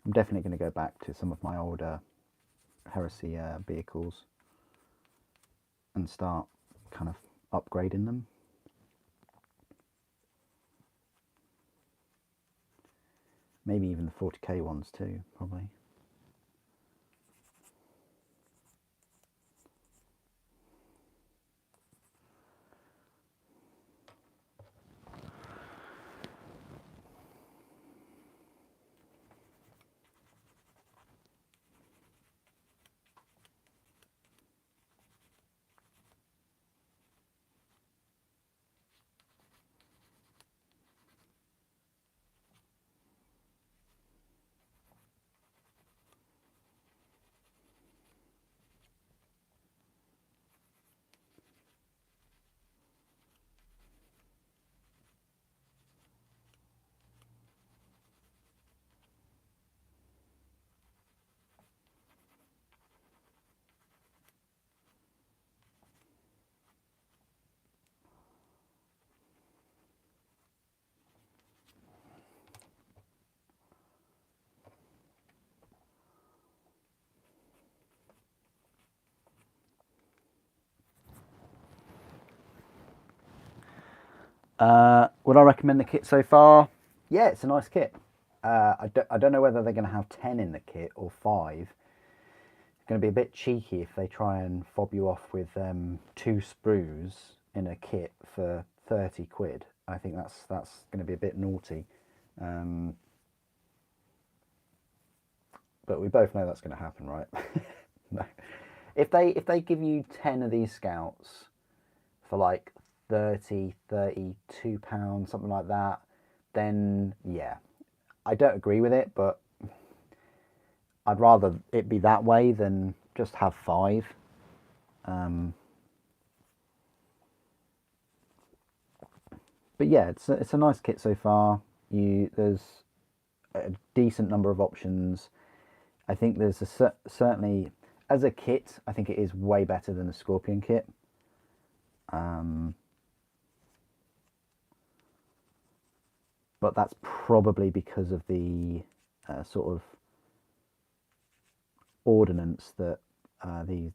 I'm definitely going to go back to some of my older Heresy vehicles and start kind of upgrading them. Maybe even the 40k ones too, probably. Would I recommend the kit so far? Yeah, it's a nice kit. I don't know whether they're going to have 10 in the kit or 5. It's going to be a bit cheeky if they try and fob you off with 2 sprues in a kit for 30 quid. I think that's going to be a bit naughty. But we both know that's going to happen, right? No. If they give you 10 of these Scouts for like 32 pounds, something like that, then yeah, I don't agree with it, but I'd rather it be that way than just have 5. But yeah, it's a nice kit so far. There's a decent number of options. I think there's certainly, as a kit, I think it is way better than the Scorpion kit. But that's probably because of the sort of ordnance that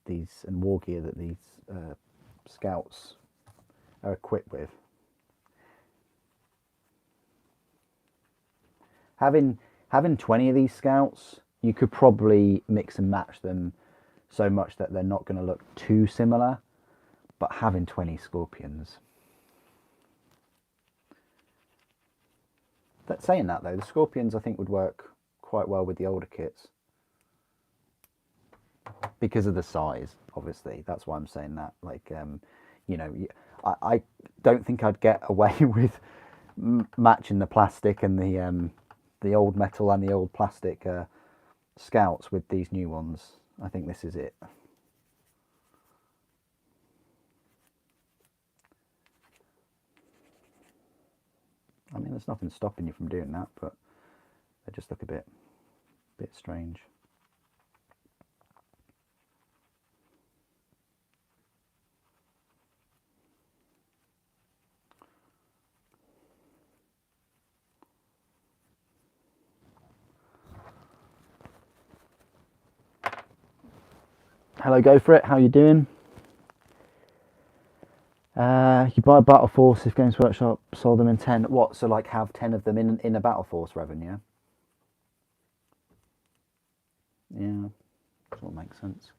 these and war gear that these scouts are equipped with. Having 20 of these scouts, you could probably mix and match them so much that they're not going to look too similar. But having 20 Scorpions. Saying that though, the Scorpions I think would work quite well with the older kits. Because of the size, obviously. That's why I'm saying that. Like, you know, I don't think I'd get away with matching the plastic and the old metal and the old plastic scouts with these new ones. I think this is it. I mean, there's nothing stopping you from doing that, but they just look a bit strange. Hello, go for it. How you doing? You buy a Battle Force if Games Workshop sold them in 10. What? So like have 10 of them in a Battle Force revenue? Yeah, that all makes sense.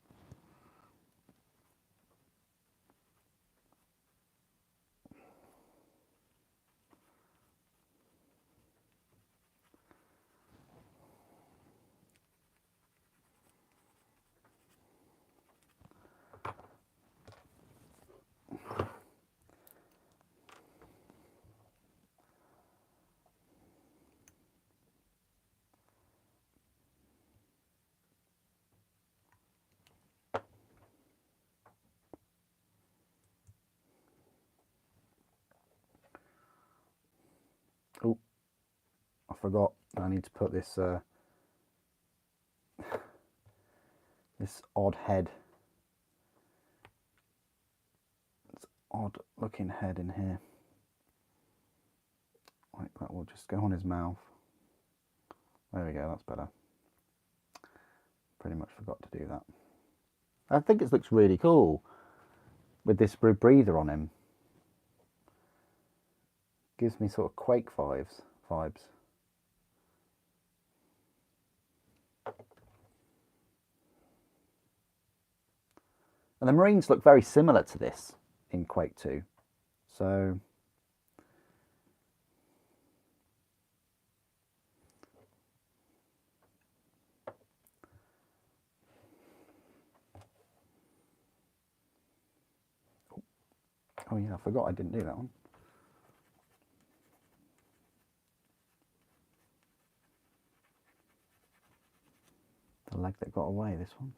Oh, I forgot. I need to put this this odd head, this odd looking head in here. Like that will just go on his mouth. There we go, that's better. Pretty much forgot to do that. I think it looks really cool with this breather on him. Gives me sort of Quake vibes. And the Marines look very similar to this in Quake 2. So oh yeah, I forgot I didn't do that one. The leg that got away, this one.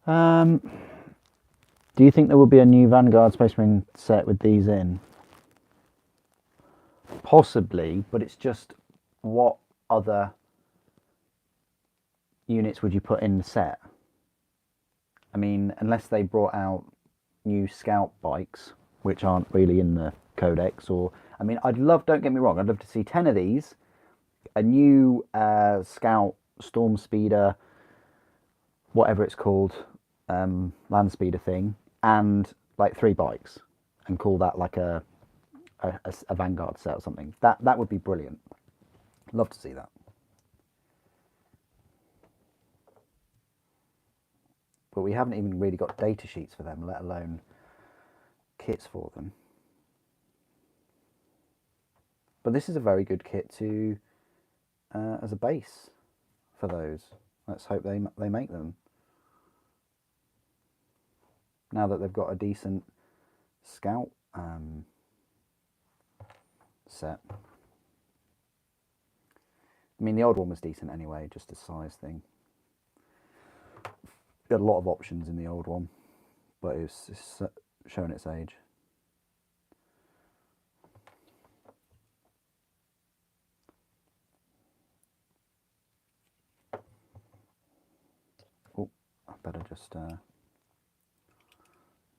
Do you think there will be a new Vanguard Space Marine set with these in? Possibly, but it's just what other units would you put in the set? I mean, unless they brought out new scout bikes, which aren't really in the codex, or I mean, don't get me wrong, I'd love to see 10 of these, a new scout storm speeder, whatever it's called, land speeder thing, and like 3 bikes, and call that like a Vanguard set or something. That would be brilliant. Love to see that. But we haven't even really got data sheets for them, let alone kits for them. But this is a very good kit to as a base for those. Let's hope they make them. Now that they've got a decent scout set. I mean, the old one was decent anyway, just a size thing. You had a lot of options in the old one, but it's showing its age. Oh, I better just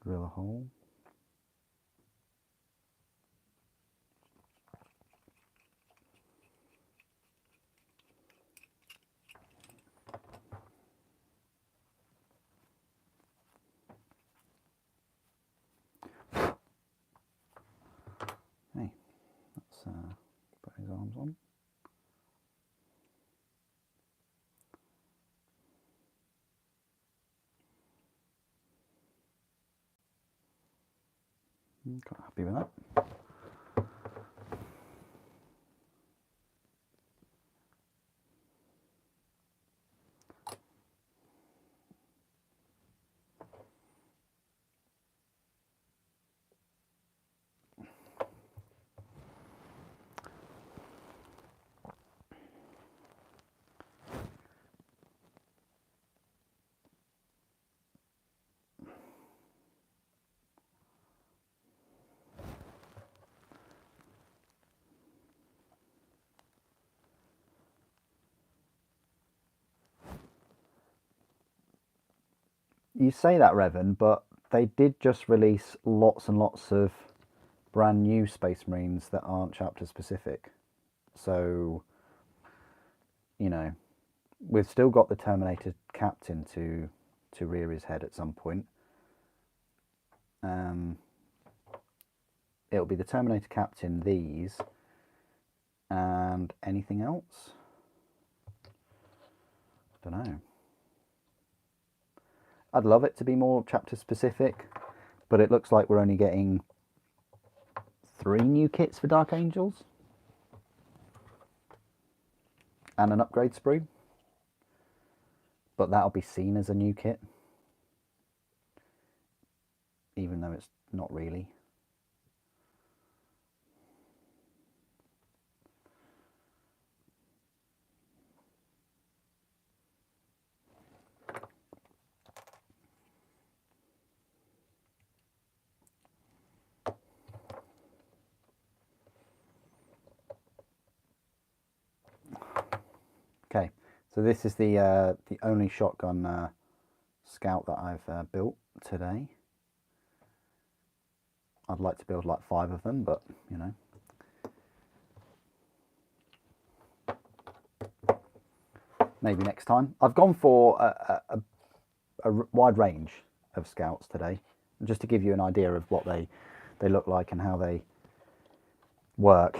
drill a hole. Hey, let's put his arms on. Quite happy with that. You say that, Revan, but they did just release lots and lots of brand new Space Marines that aren't chapter specific. So, you know, we've still got the Terminator Captain to rear his head at some point. It'll be the Terminator Captain, these, and anything else? I don't know. I'd love it to be more chapter specific, but it looks like we're only getting 3 new kits for Dark Angels and an upgrade sprue, but that'll be seen as a new kit, even though it's not really. Okay, so this is the only shotgun scout that I've built today. I'd like to build like 5 of them, but you know. Maybe next time. I've gone for a wide range of scouts today, just to give you an idea of what they look like and how they work.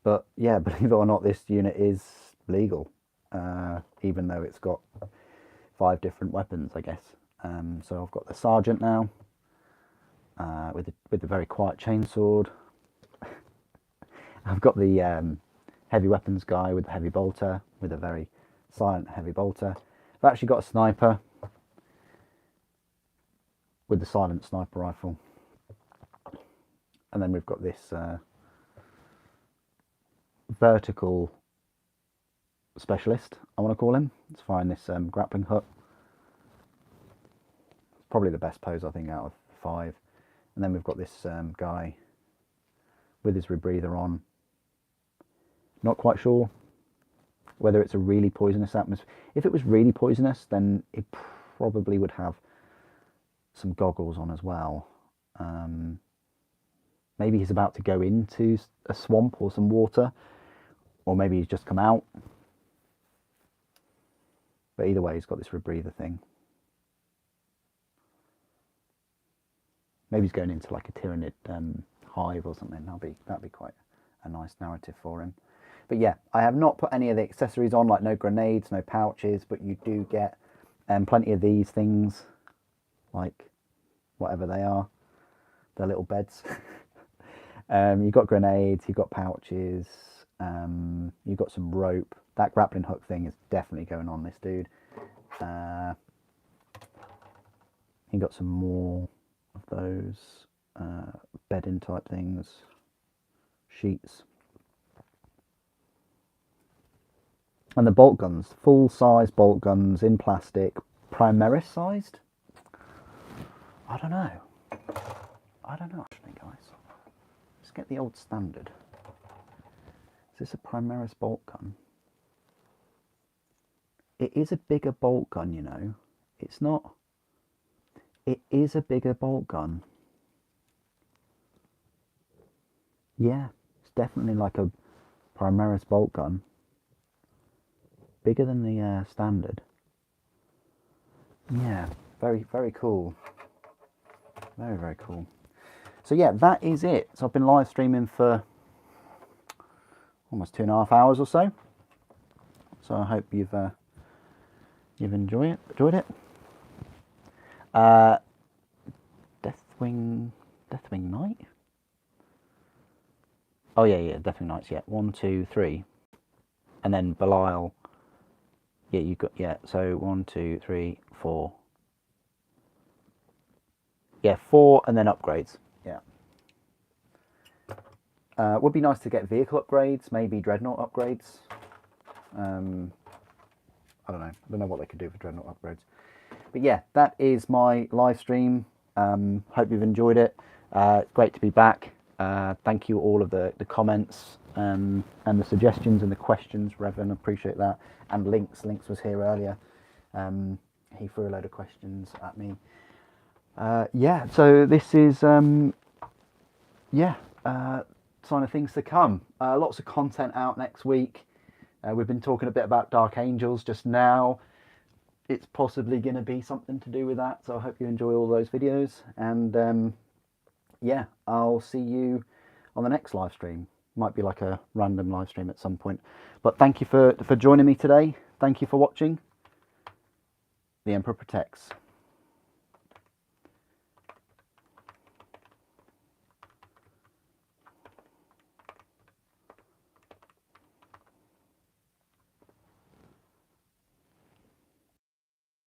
But yeah, believe it or not, this unit is legal, even though it's got 5 different weapons, I guess. So I've got the sergeant now, with the very quiet chainsword. I've got the heavy weapons guy with the heavy bolter, with a very silent heavy bolter. I've actually got a sniper with the silent sniper rifle, and then we've got this vertical specialist, I want to call him. Let's find this grappling hook. probably the best pose, I think, out of 5. And then we've got this guy with his rebreather on. Not quite sure whether it's a really poisonous atmosphere. If it was really poisonous, then it probably would have some goggles on as well. Maybe he's about to go into a swamp or some water, or maybe he's just come out. But either way, he's got this rebreather thing. Maybe he's going into like a tyrannid hive or something. That'd be quite a nice narrative for him. But yeah, I have not put any of the accessories on, like no grenades, no pouches, but you do get plenty of these things, like whatever they are. They're little beds. You've got grenades, you've got pouches, you've got some rope. That grappling hook thing is definitely going on this dude. You got some more of those bedding type things, sheets. And the bolt guns, full size bolt guns in plastic, Primaris sized. I don't know actually, guys. Let's get the old standard. Is this a Primaris bolt gun? It is a bigger bolt gun, you know. It's not. It is a bigger bolt gun. Yeah, it's definitely like a Primaris bolt gun. Bigger than the standard. Yeah, very, very cool. Very, very cool. So yeah, that is it. So I've been live streaming for almost 2.5 hours or so. So I hope you've enjoyed it. Deathwing Knight. Oh yeah, Deathwing Knights. Yeah, 1, 2, 3, and then Belial. Yeah, you got So 1, 2, 3, 4. Yeah, 4, and then upgrades. Yeah. Would be nice to get vehicle upgrades, maybe Dreadnought upgrades. I don't know what they could do for Dreadnought upgrades. But yeah, that is my live stream. Hope you've enjoyed it. Great to be back. Thank you all of the comments and the suggestions and the questions, Revan. Appreciate that. And Links was here earlier. He threw a load of questions at me. Yeah, so this is sign of things to come. Lots of content out next week. We've been talking a bit about Dark Angels just now. It's possibly going to be something to do with that, so I hope you enjoy all those videos. And yeah, I'll see you on the next live stream. Might be like a random live stream at some point. But thank you for joining me today. Thank you for watching. The Emperor protects.